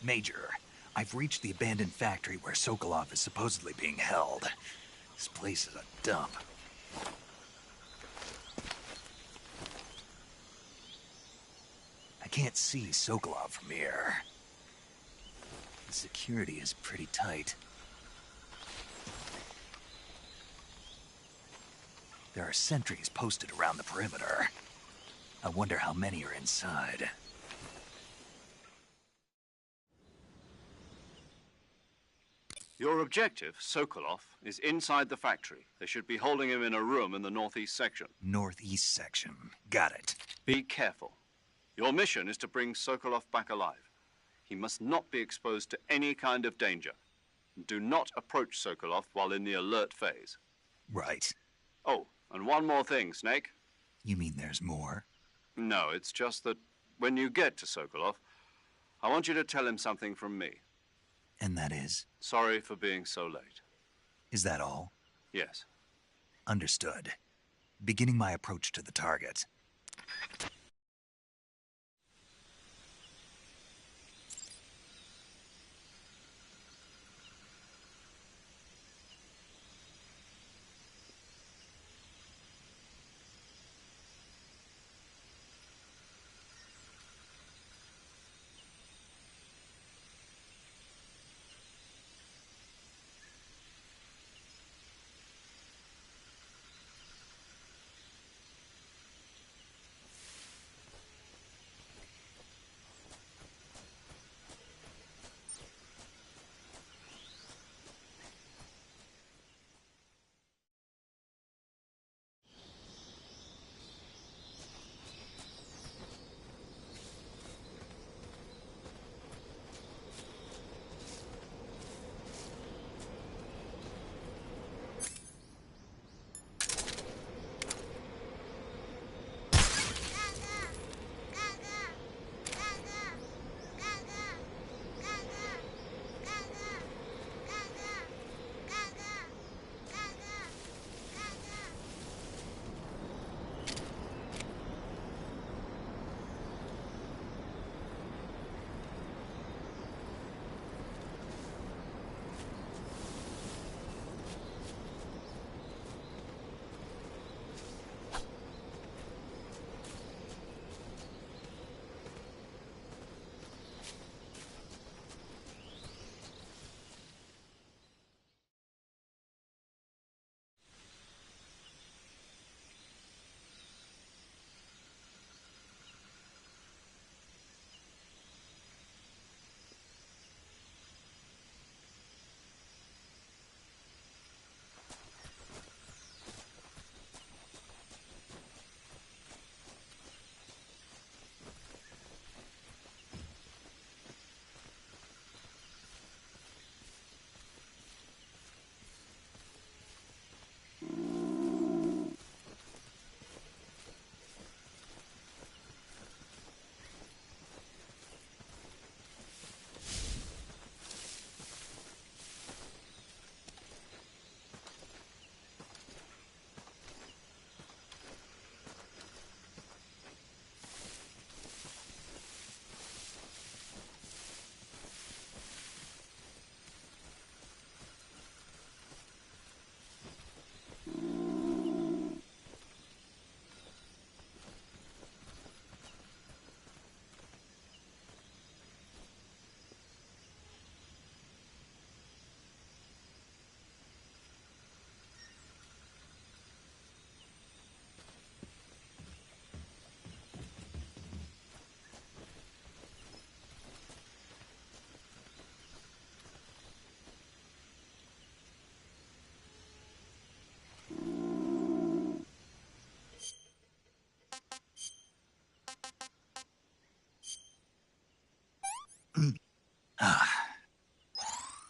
Major, I've reached the abandoned factory where Sokolov is supposedly being held. This place is a dump. I can't see Sokolov from here. The security is pretty tight. There are sentries posted around the perimeter. I wonder how many are inside. Your objective, Sokolov, is inside the factory. They should be holding him in a room in the northeast section. Northeast section. Got it. Be careful. Your mission is to bring Sokolov back alive. He must not be exposed to any kind of danger. Do not approach Sokolov while in the alert phase. Right. Oh, and one more thing, Snake. You mean there's more? No, it's just that when you get to Sokolov, I want you to tell him something from me. And that is? Sorry for being so late. Is that all? Yes. Understood. Beginning my approach to the target.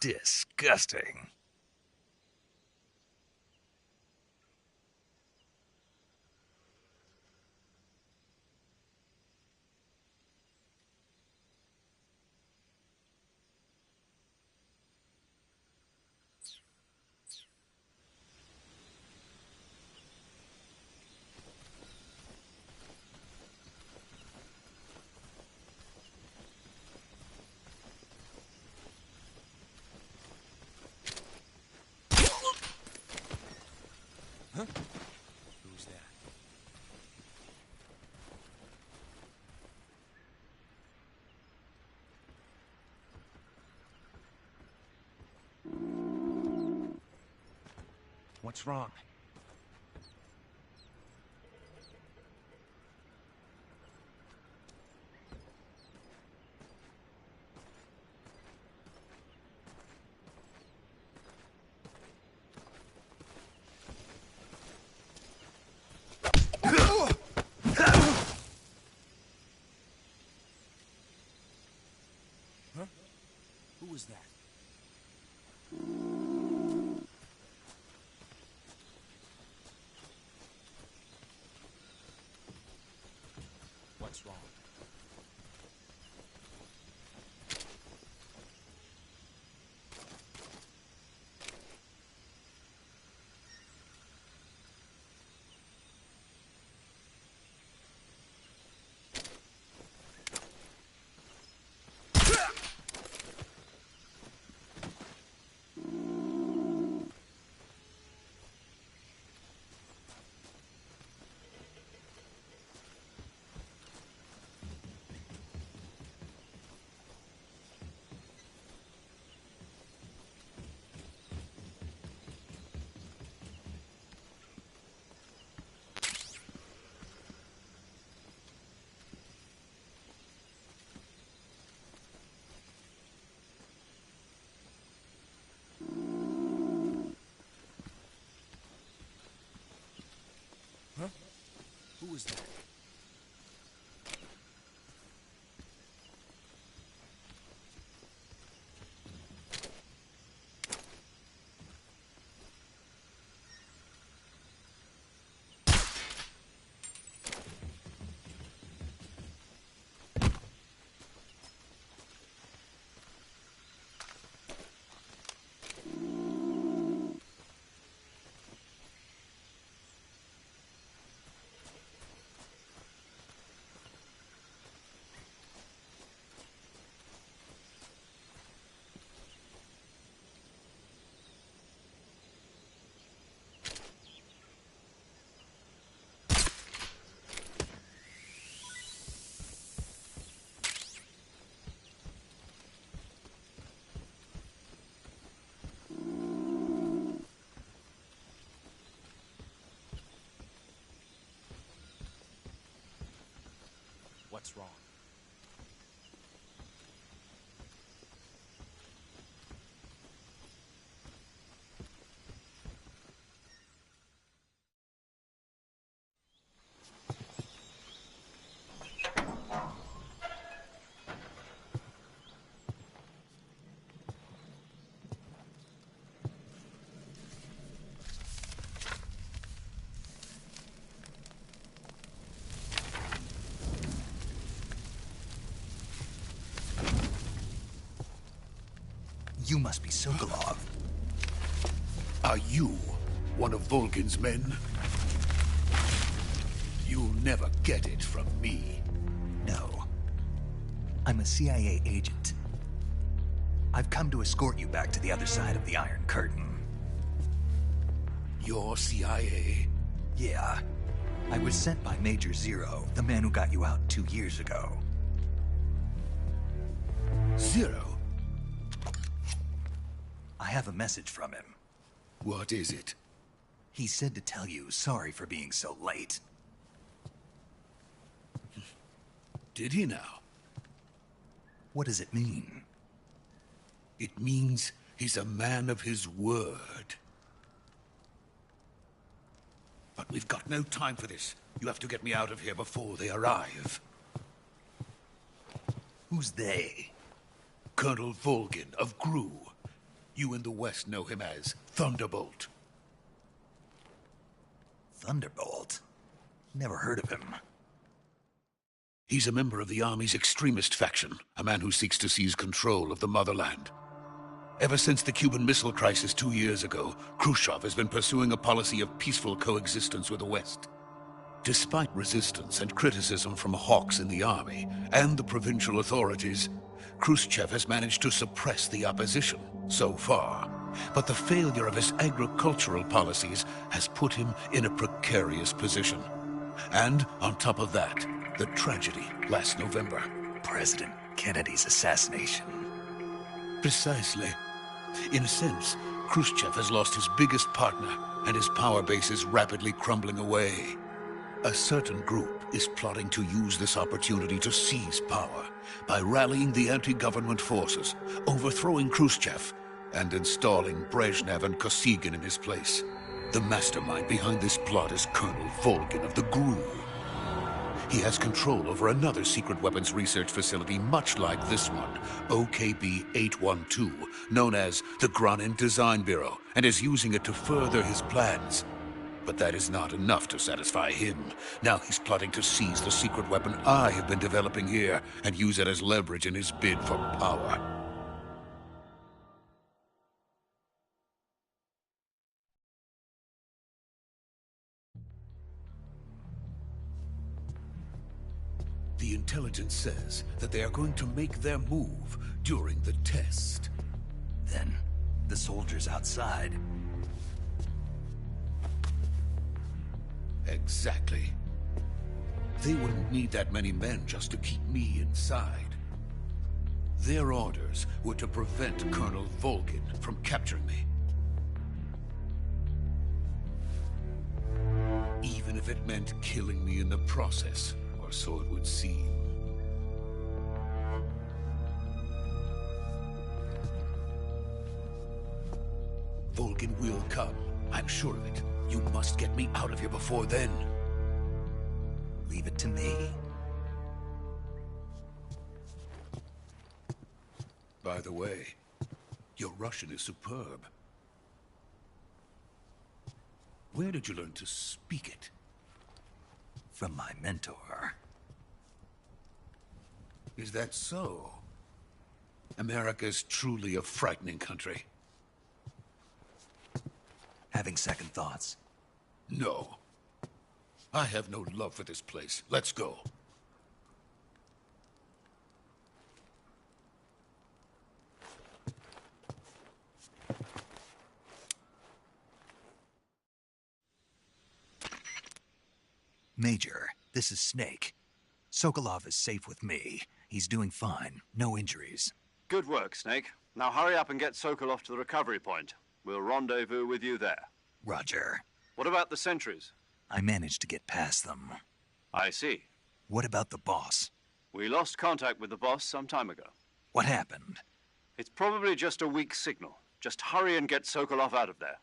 Disgusting. Who's that? What's wrong? Huh? Who was that? What's wrong? Huh? Who was that? What's wrong? You must be Sokolov. Are you one of Volgin's men? You'll never get it from me. No. I'm a CIA agent. I've come to escort you back to the other side of the Iron Curtain. You're CIA? Yeah. I was sent by Major Zero, the man who got you out 2 years ago. Zero? I have a message from him. What is it? He said to tell you sorry for being so late. Did he now? What does it mean? It means he's a man of his word. But we've got no time for this. You have to get me out of here before they arrive. Who's they? Colonel Volgin of Gru. You in the West know him as Thunderbolt. Thunderbolt? Never heard of him. He's a member of the Army's extremist faction, a man who seeks to seize control of the motherland. Ever since the Cuban Missile Crisis 2 years ago, Khrushchev has been pursuing a policy of peaceful coexistence with the West. Despite resistance and criticism from hawks in the army and the provincial authorities, Khrushchev has managed to suppress the opposition so far. But the failure of his agricultural policies has put him in a precarious position. And on top of that, the tragedy last November. President Kennedy's assassination. Precisely. In a sense, Khrushchev has lost his biggest partner, and his power base is rapidly crumbling away. A certain group is plotting to use this opportunity to seize power by rallying the anti-government forces, overthrowing Khrushchev, and installing Brezhnev and Kosygin in his place. The mastermind behind this plot is Colonel Volgin of the GRU. He has control over another secret weapons research facility much like this one, OKB-812, known as the Granin Design Bureau, and is using it to further his plans. But that is not enough to satisfy him. Now he's plotting to seize the secret weapon I have been developing here and use it as leverage in his bid for power. The intelligence says that they are going to make their move during the test. Then, the soldiers outside. Exactly. They wouldn't need that many men just to keep me inside. Their orders were to prevent Colonel Volgin from capturing me. Even if it meant killing me in the process. Or so it would seem. Volgin will come. I'm sure of it. You must get me out of here before then. Leave it to me. By the way, your Russian is superb. Where did you learn to speak it? From my mentor. Is that so? America is truly a frightening country. Having second thoughts? No. I have no love for this place. Let's go. Major, this is Snake. Sokolov is safe with me. He's doing fine. No injuries. Good work, Snake. Now hurry up and get Sokolov to the recovery point. We'll rendezvous with you there. Roger. What about the sentries? I managed to get past them. I see. What about the boss? We lost contact with the boss some time ago. What happened? It's probably just a weak signal. Just hurry and get Sokolov out of there.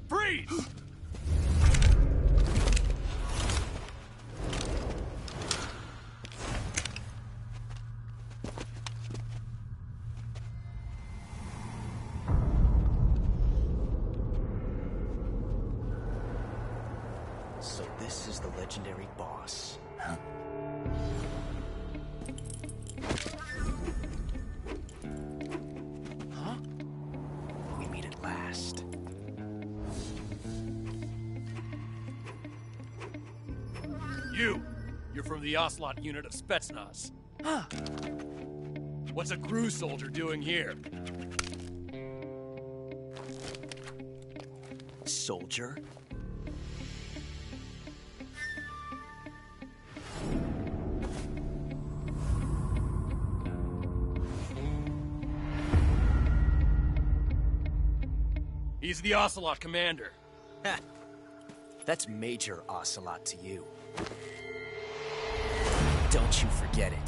Freeze! So legendary boss. Huh? Huh? We meet at last. You're from the Ocelot unit of Spetsnaz. Huh. What's a crew soldier doing here? Soldier? He's the Ocelot commander. Ha! That's Major Ocelot to you. Don't you forget it.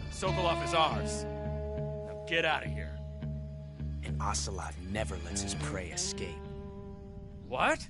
Sokolov is ours. Now get out of here. And Ocelot never lets his prey escape. What?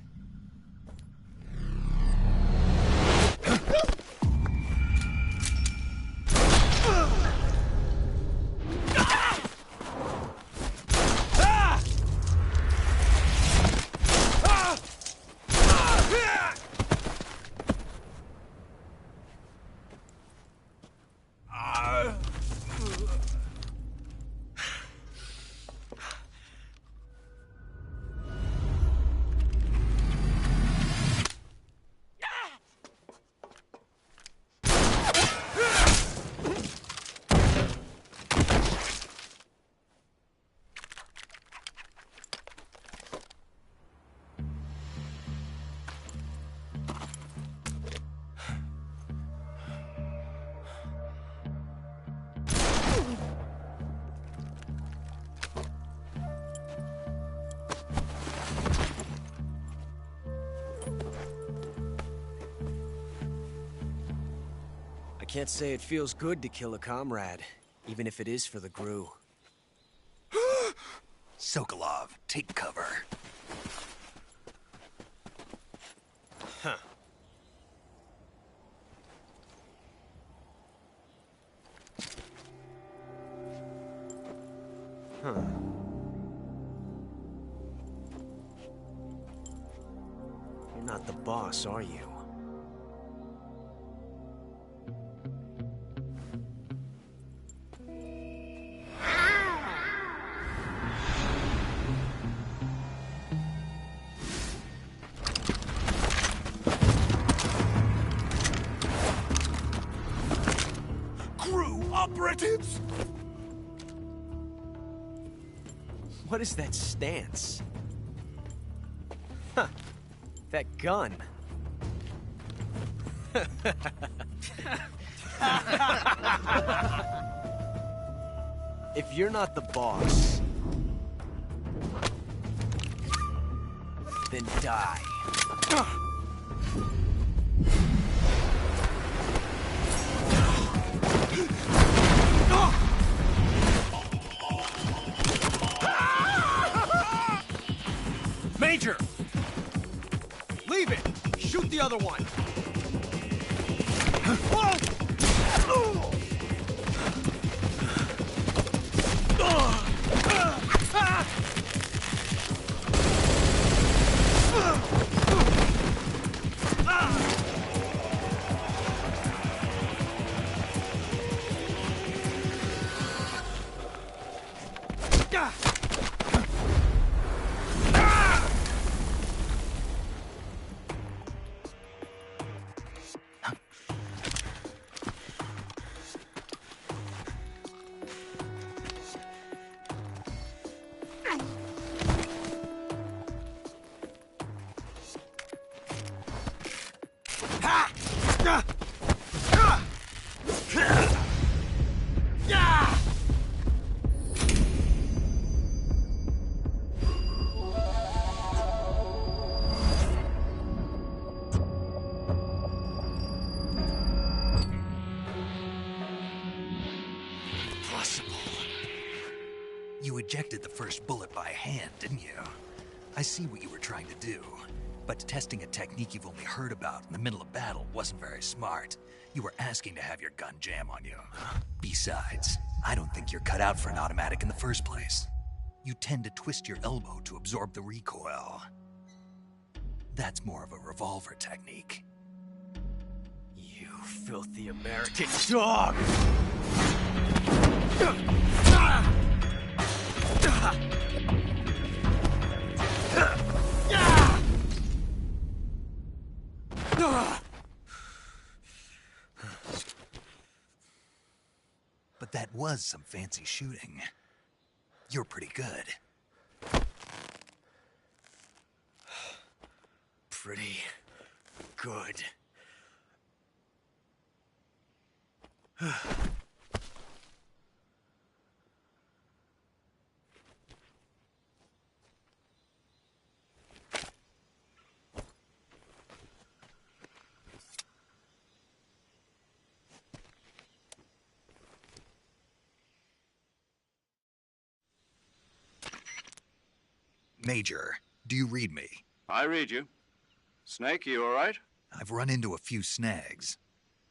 I can't say it feels good to kill a comrade, even if it is for the GRU. Sokolov, take cover. Huh. Huh. You're not the boss, are you? Operatives! What is that stance? Huh. That gun. If you're not the boss, then die. Major! Leave it! Shoot the other one! You ejected the first bullet by hand, didn't you? I see what you were trying to do. But testing a technique you've only heard about in the middle of battle wasn't very smart. You were asking to have your gun jam on you. Besides, I don't think you're cut out for an automatic in the first place. you tend to twist your elbow to absorb the recoil. That's more of a revolver technique. You filthy American dog! But that was some fancy shooting. You're pretty good. Pretty good. Major, do you read me? I read you. Snake, you all right? I've run into a few snags.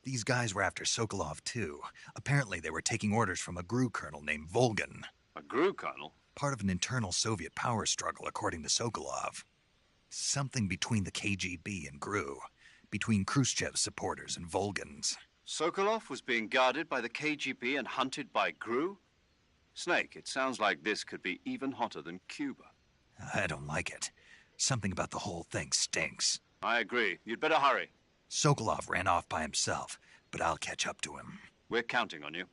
These guys were after Sokolov, too. Apparently they were taking orders from a GRU colonel named Volgan. A GRU colonel? Part of an internal Soviet power struggle, according to Sokolov. Something between the KGB and GRU. Between Khrushchev's supporters and Volgan's. Sokolov was being guarded by the KGB and hunted by GRU? Snake, it sounds like this could be even hotter than Cuba. I don't like it. Something about the whole thing stinks. I agree. You'd better hurry. Sokolov ran off by himself, but I'll catch up to him. We're counting on you.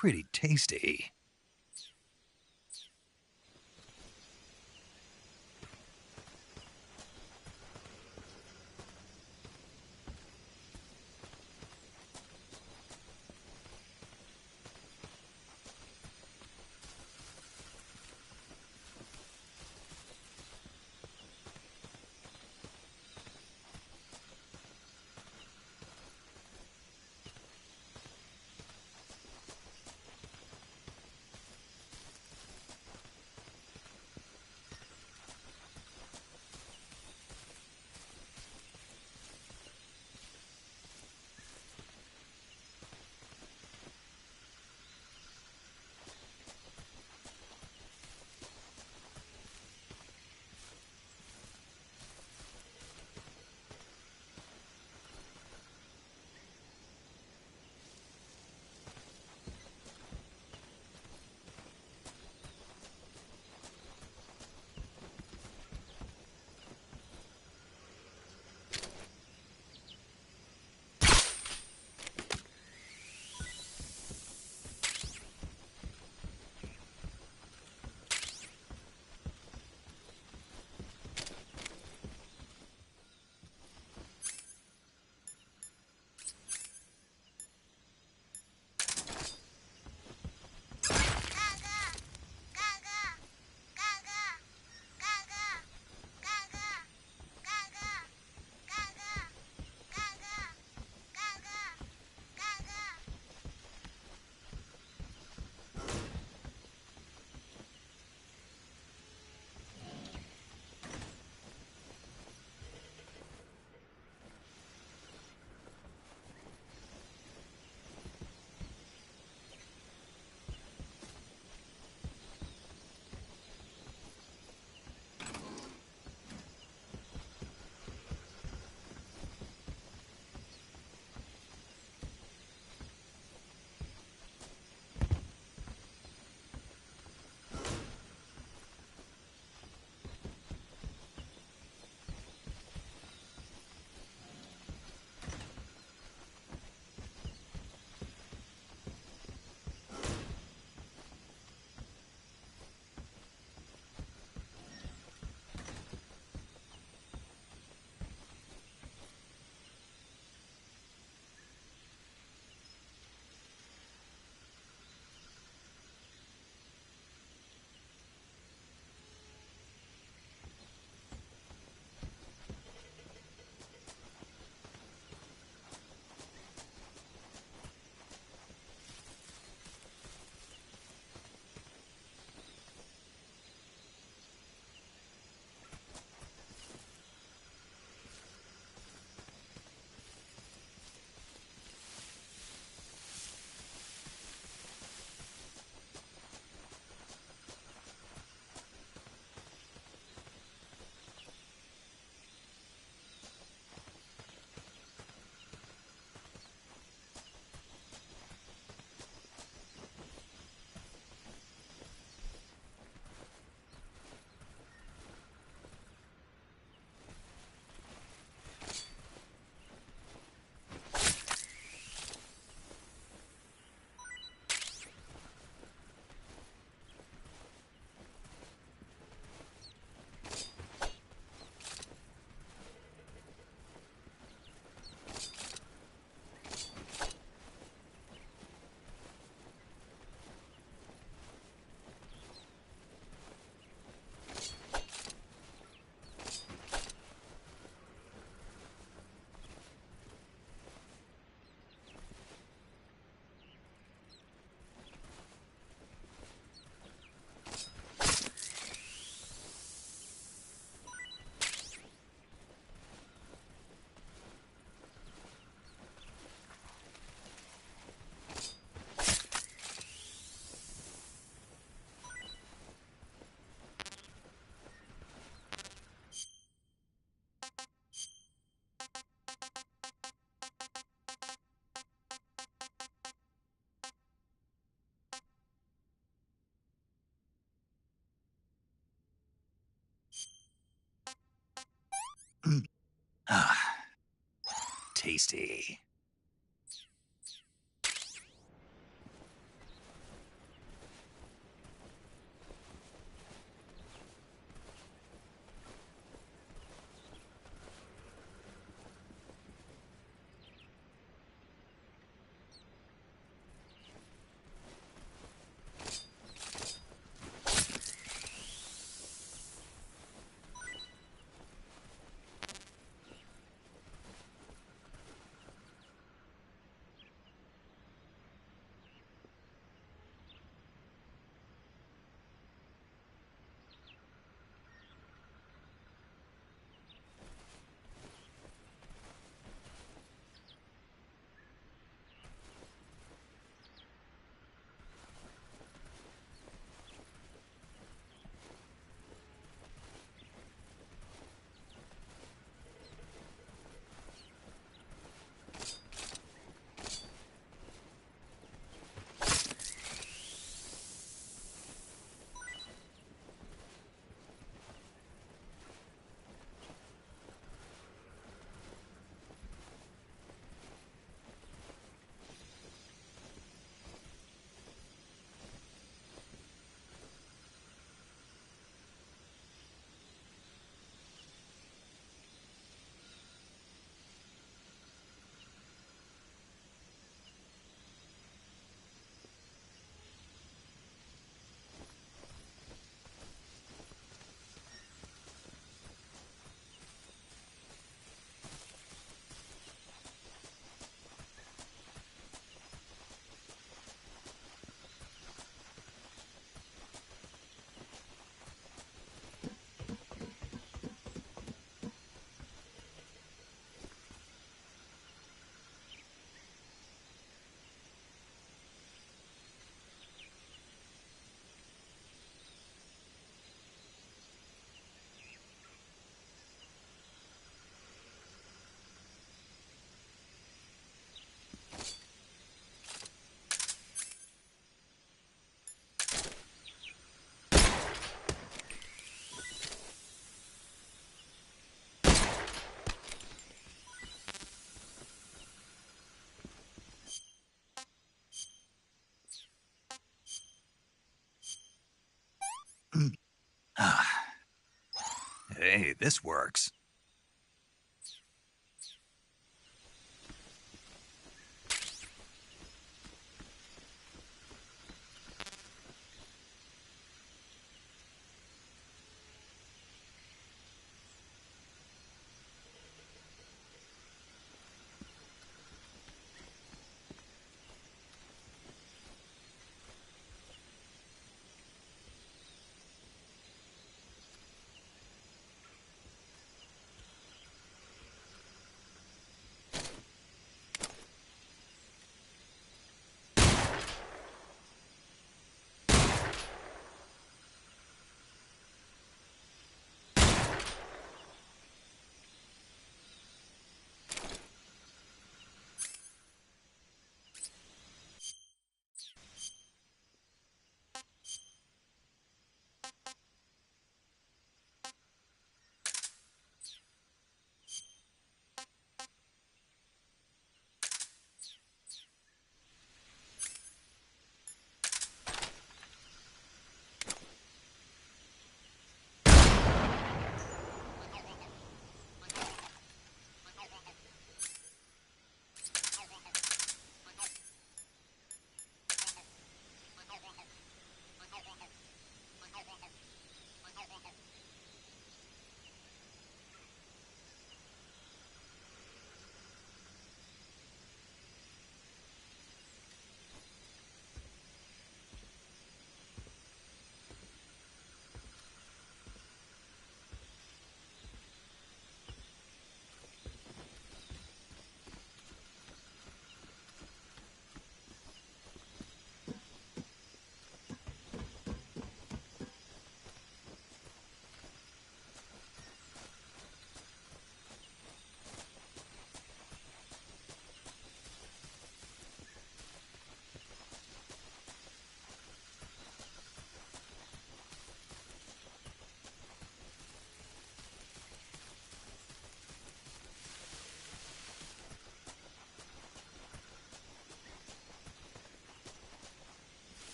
Pretty tasty. Ah, tasty. Ah. Hey, this works.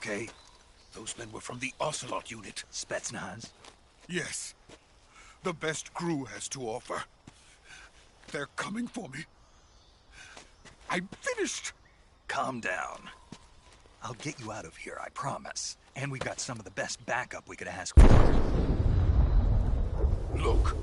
okay? Those men were from the Ocelot unit. Spetsnaz? Yes. The best crew has to offer. They're coming for me. I'm finished! Calm down. I'll get you out of here, I promise. And we got some of the best backup we could ask for. Look.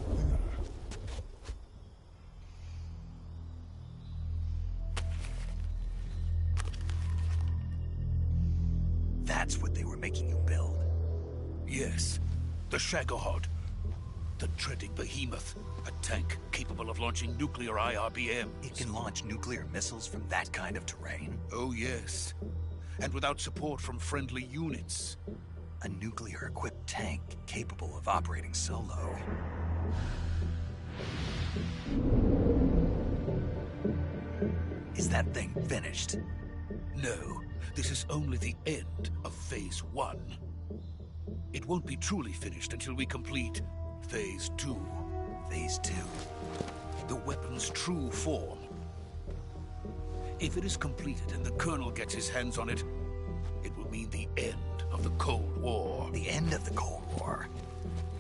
That's what they were making you build? Yes. The Shagohod. The treading behemoth. A tank capable of launching nuclear IRBMs. It can launch nuclear missiles from that kind of terrain? Oh, yes. And without support from friendly units. A nuclear-equipped tank capable of operating solo. Is that thing finished? No. This is only the end of Phase 1. It won't be truly finished until we complete Phase 2. Phase 2? The weapon's true form. If it is completed and the Colonel gets his hands on it, it will mean the end of the Cold War. The end of the Cold War?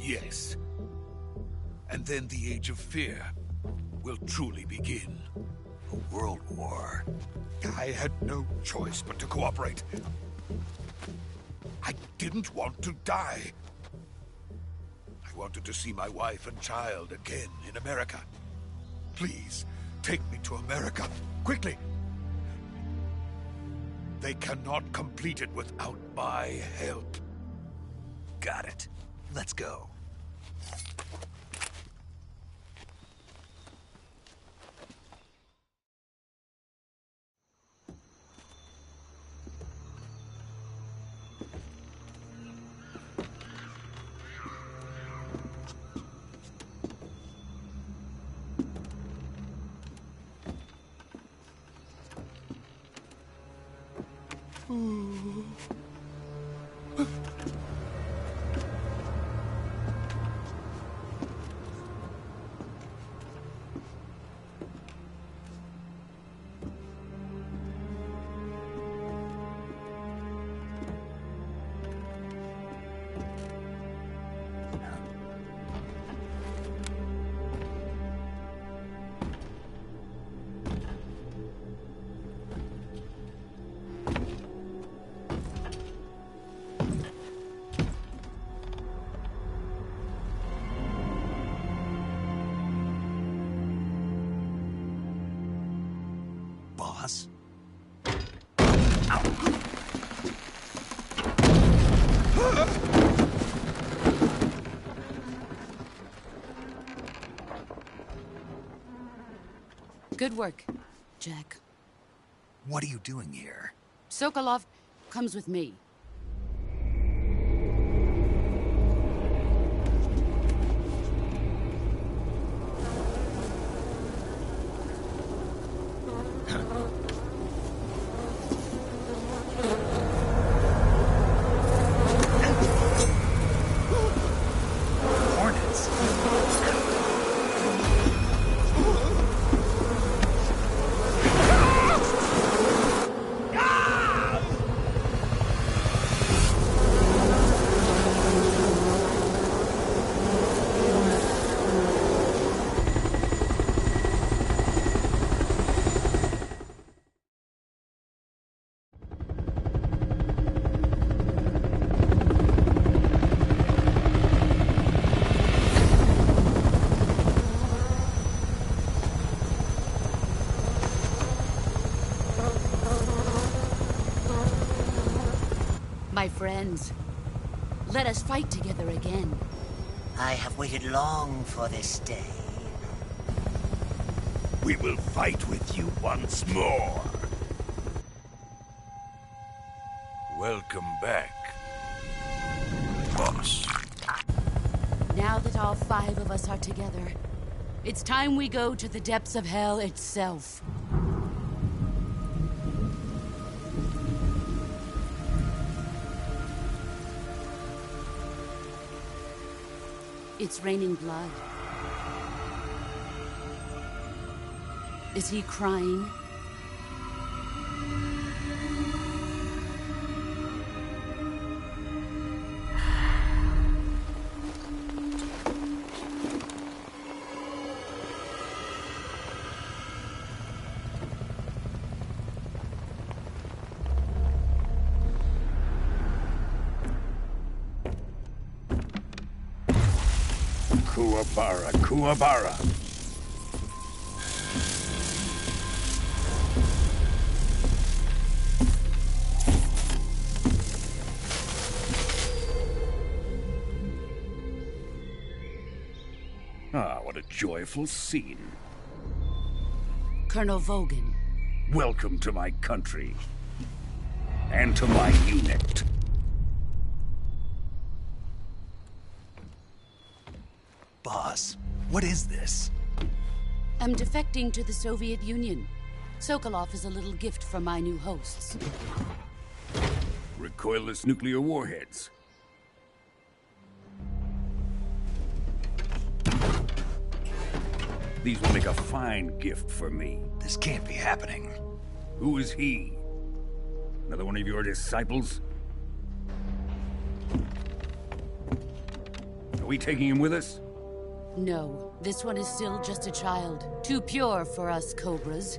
Yes. And then the Age of Fear will truly begin. A world war? I had no choice but to cooperate. I didn't want to die. I wanted to see my wife and child again in America. Please, take me to America, quickly. They cannot complete it without my help. Got it. Let's go. Boss? Good work, Jack. What are you doing here? Sokolov comes with me. My friends, let us fight together again. I have waited long for this day. We will fight with you once more. Welcome back, boss. Now that all 5 of us are together, it's time we go to the depths of hell itself. It's raining blood. Is he crying? Kuwabara, Kuwabara. Ah, what a joyful scene. Colonel Vogan. Welcome to my country. And to my unit. Boss, what is this? I'm defecting to the Soviet Union. Sokolov is a little gift from my new hosts. Recoilless nuclear warheads. These will make a fine gift for me. This can't be happening. Who is he? Another one of your disciples? Are we taking him with us? No, this one is still just a child. Too pure for us Cobras.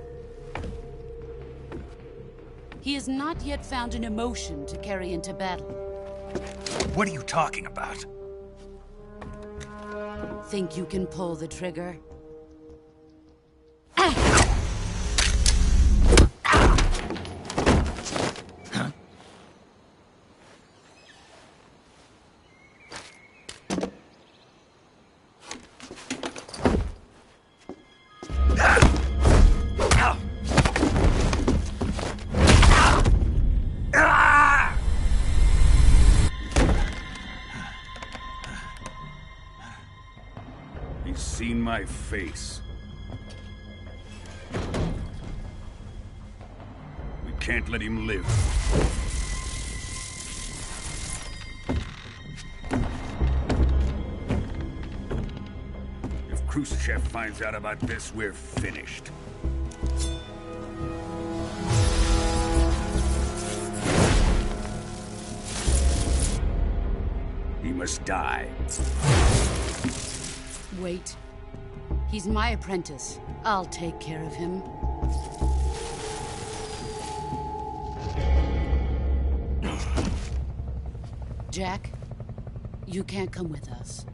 He has not yet found an emotion to carry into battle. What are you talking about? Think you can pull the trigger? He's seen my face. We can't let him live. If Khrushchev finds out about this, we're finished. He must die. Wait. He's my apprentice. I'll take care of him. Jack, you can't come with us.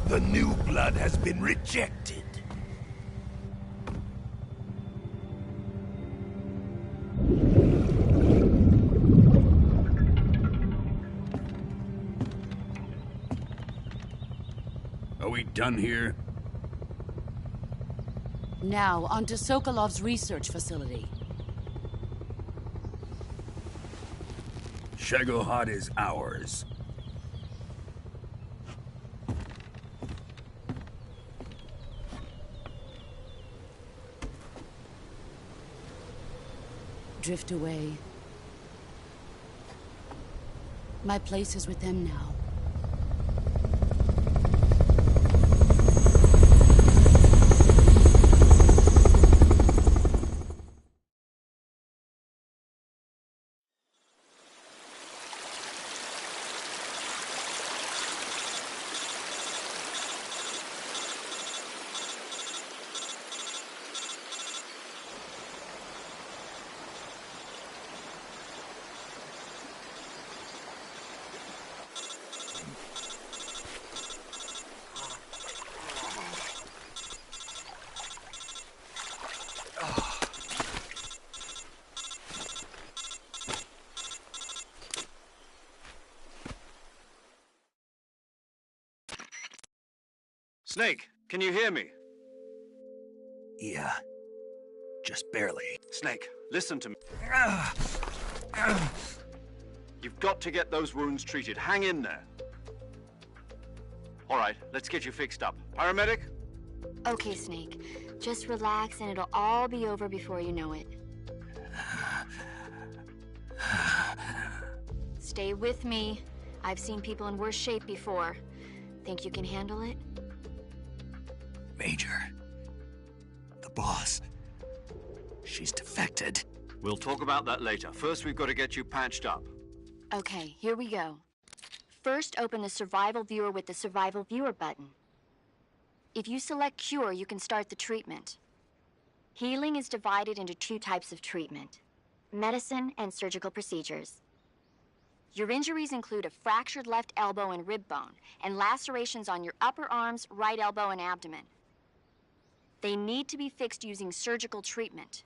The new blood has been rejected. Are we done here? Now, onto Sokolov's research facility. Shagohod is ours. Drift away. My place is with them now. Snake, can you hear me? Yeah. Just barely. Snake, listen to me. You've got to get those wounds treated. Hang in there. All right, let's get you fixed up. Paramedic? Okay, Snake. Just relax and it'll all be over before you know it. Stay with me. I've seen people in worse shape before. Think you can handle it? Major. The boss. She's defected. We'll talk about that later. First, we've got to get you patched up. Okay, here we go. First, open the Survival Viewer with the Survival Viewer button. If you select Cure, you can start the treatment. Healing is divided into 2 types of treatment: medicine and surgical procedures. Your injuries include a fractured left elbow and rib bone, and lacerations on your upper arms, right elbow, and abdomen. They need to be fixed using surgical treatment.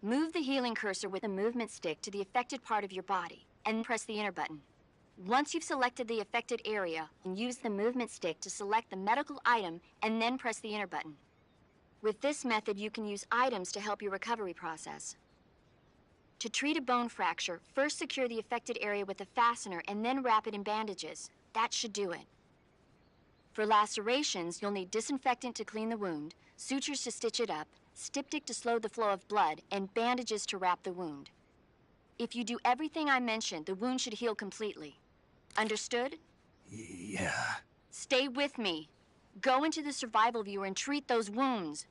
Move the healing cursor with a movement stick to the affected part of your body, and press the enter button. Once you've selected the affected area, use the movement stick to select the medical item, and then press the enter button. With this method, you can use items to help your recovery process. To treat a bone fracture, first secure the affected area with a fastener and then wrap it in bandages. That should do it. For lacerations, you'll need disinfectant to clean the wound, sutures to stitch it up, styptic to slow the flow of blood, and bandages to wrap the wound. If you do everything I mentioned, the wound should heal completely. Understood? Yeah. Stay with me. Go into the Survival Viewer and treat those wounds.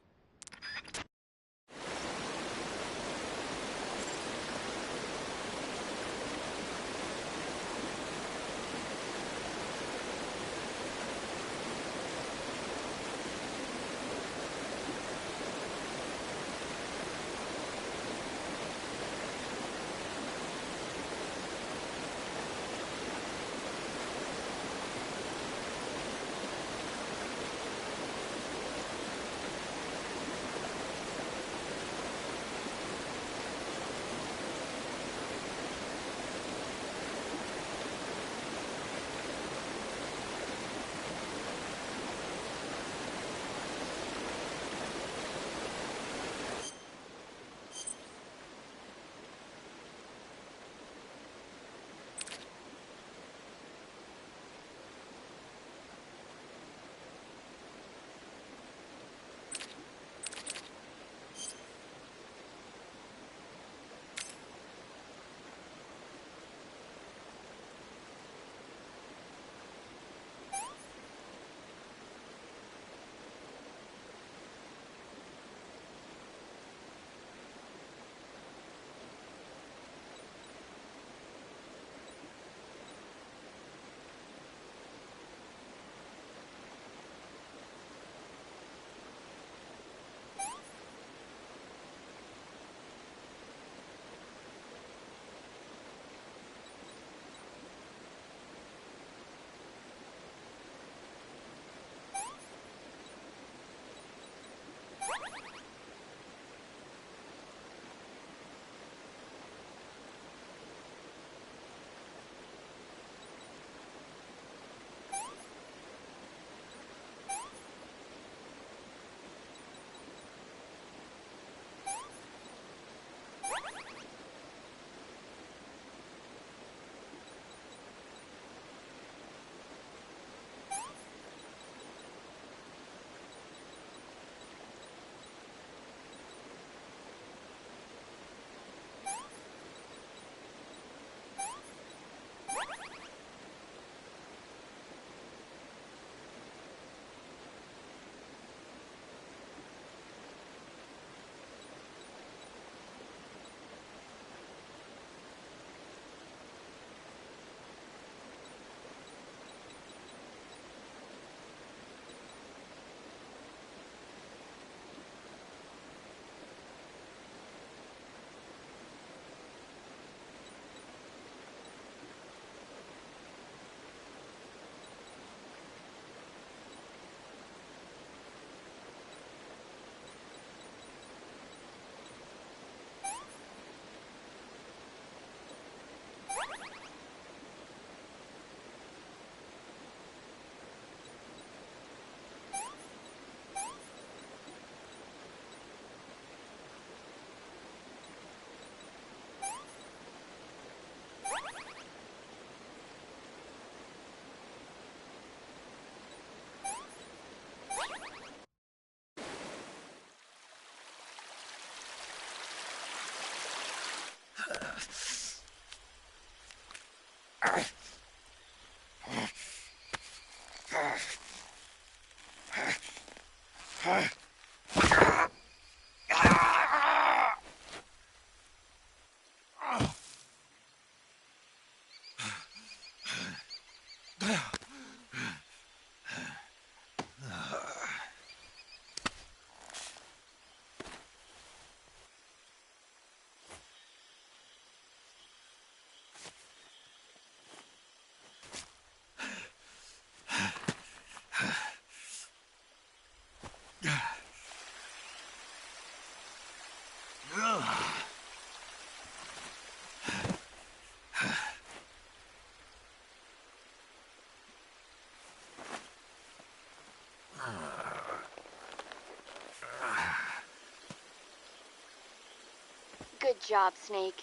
Good job, Snake.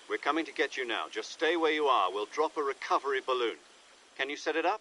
We're coming to get you now. Just stay where you are. We'll drop a recovery balloon. Can you set it up?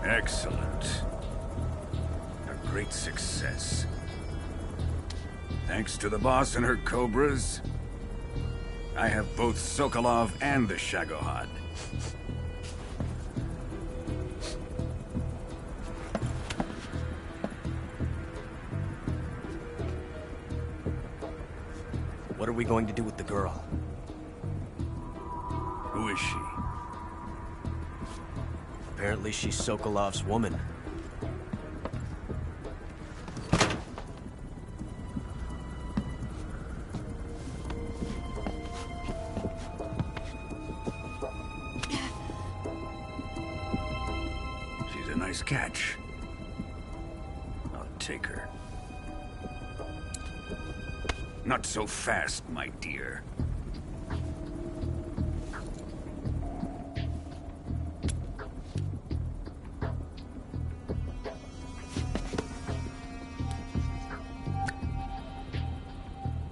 Excellent. A great success. Thanks to the boss and her cobras, I have both Sokolov and the Shagohod. What are we going to do with the girl? Who is she? Apparently she's Sokolov's woman. She's a nice catch. I'll take her. Not so fast, my dear.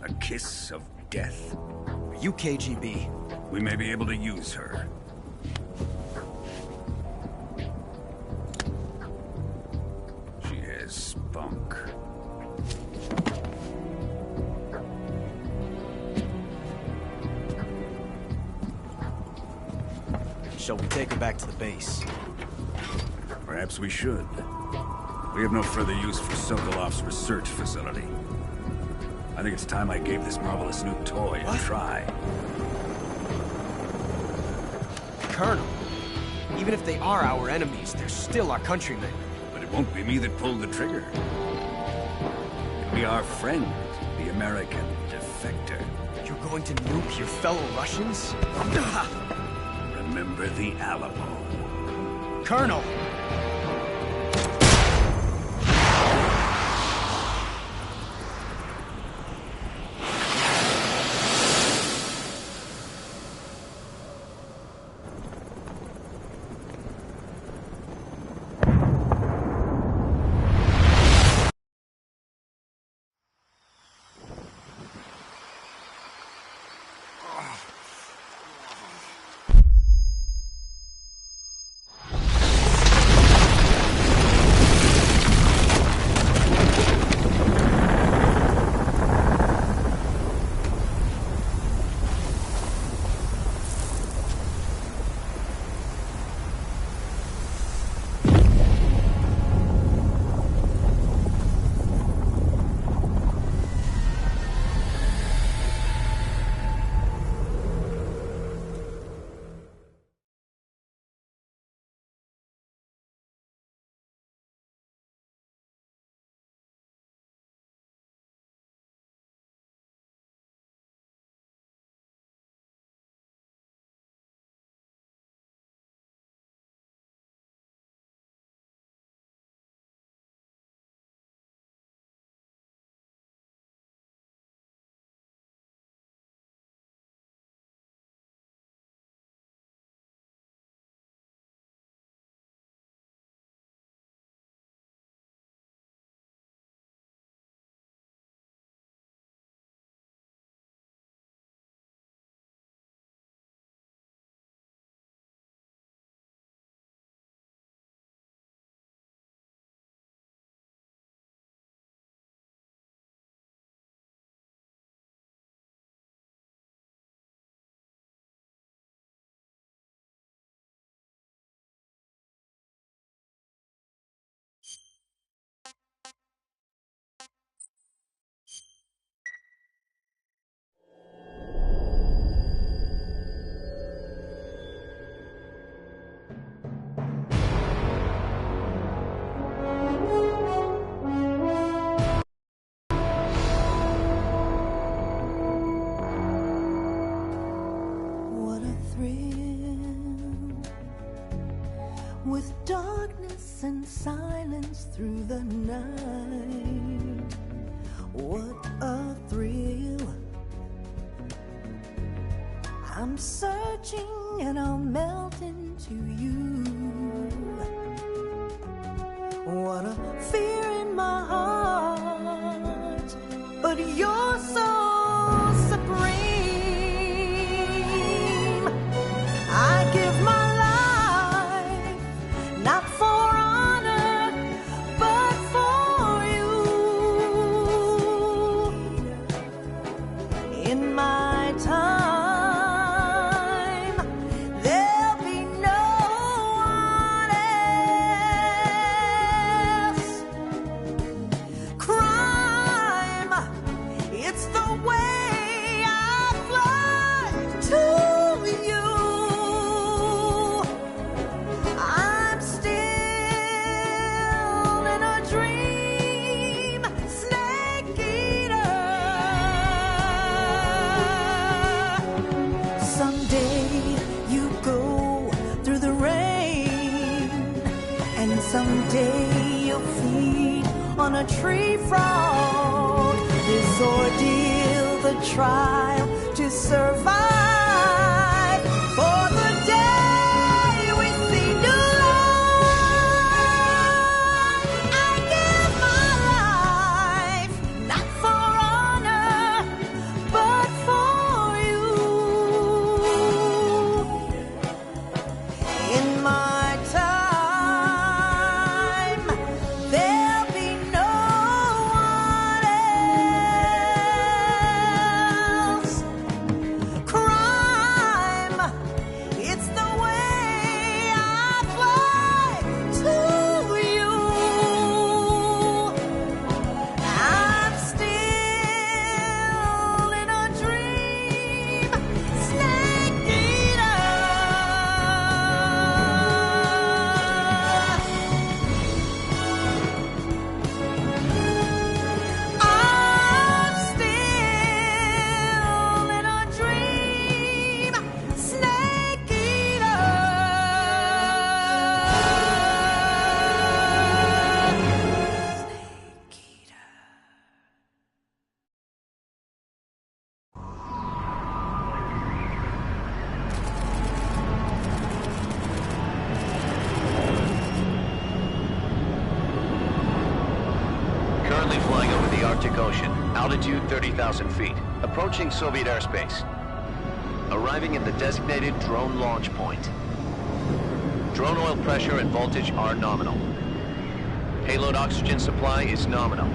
A kiss of death? Are you KGB? We may be able to use her. She has spunk. Shall we take her back to the base? Perhaps we should. We have no further use for Sokolov's research facility. I think it's time I gave this marvelous new toy a try. Colonel, even if they are our enemies, they're still our countrymen. But it won't be me that pulled the trigger. It'll be our friend, the American defector. You're going to nuke your fellow Russians? Remember the Alamo. Colonel! darkness and silence through the night. What a thrill. I'm searching and I'll melt into you. What a fear in my heart, but you're so supreme. I give my life, not for honor, but for you. In my time, there'll be no one else. Crime, it's the way I fly to you. I'm still in a dream, snake eater. Someday you go through the rain, and someday you'll feed on a tree frog. This ordeal, the trial to survive, for the day we see new life. I give my life, not for honor, but for you. In my time, there'll be no one else. Crime, it's the way I fly to you. I'm still in a dream, snake eater. I'm still in a dream, snake eater. Currently flying over the Arctic Ocean, altitude 30,000 feet, approaching Soviet airspace. Arriving at the designated drone launch point. Drone oil pressure and voltage are nominal. Payload oxygen supply is nominal.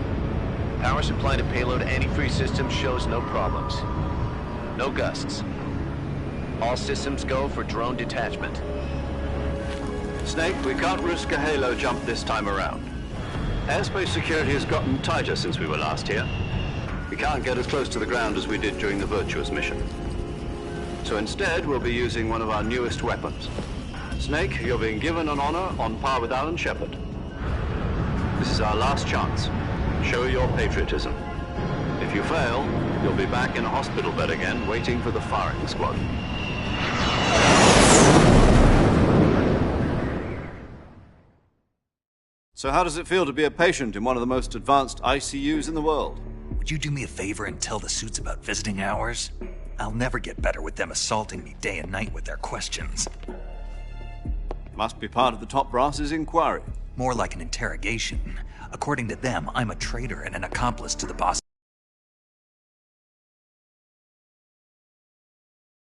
Power supply to payload antifreeze system shows no problems. No gusts. All systems go for drone detachment. Snake, we can't risk a halo jump this time around. Airspace security has gotten tighter since we were last here. We can't get as close to the ground as we did during the Virtuous mission. So instead, we'll be using one of our newest weapons. Snake, you're being given an honor on par with Alan Shepard. This is our last chance. Show your patriotism. If you fail, you'll be back in a hospital bed again, waiting for the firing squad. So how does it feel to be a patient in one of the most advanced ICUs in the world? Would you do me a favor and tell the suits about visiting hours? I'll never get better with them assaulting me day and night with their questions. Must be part of the top brass's inquiry. More like an interrogation. According to them, I'm a traitor and an accomplice to the boss.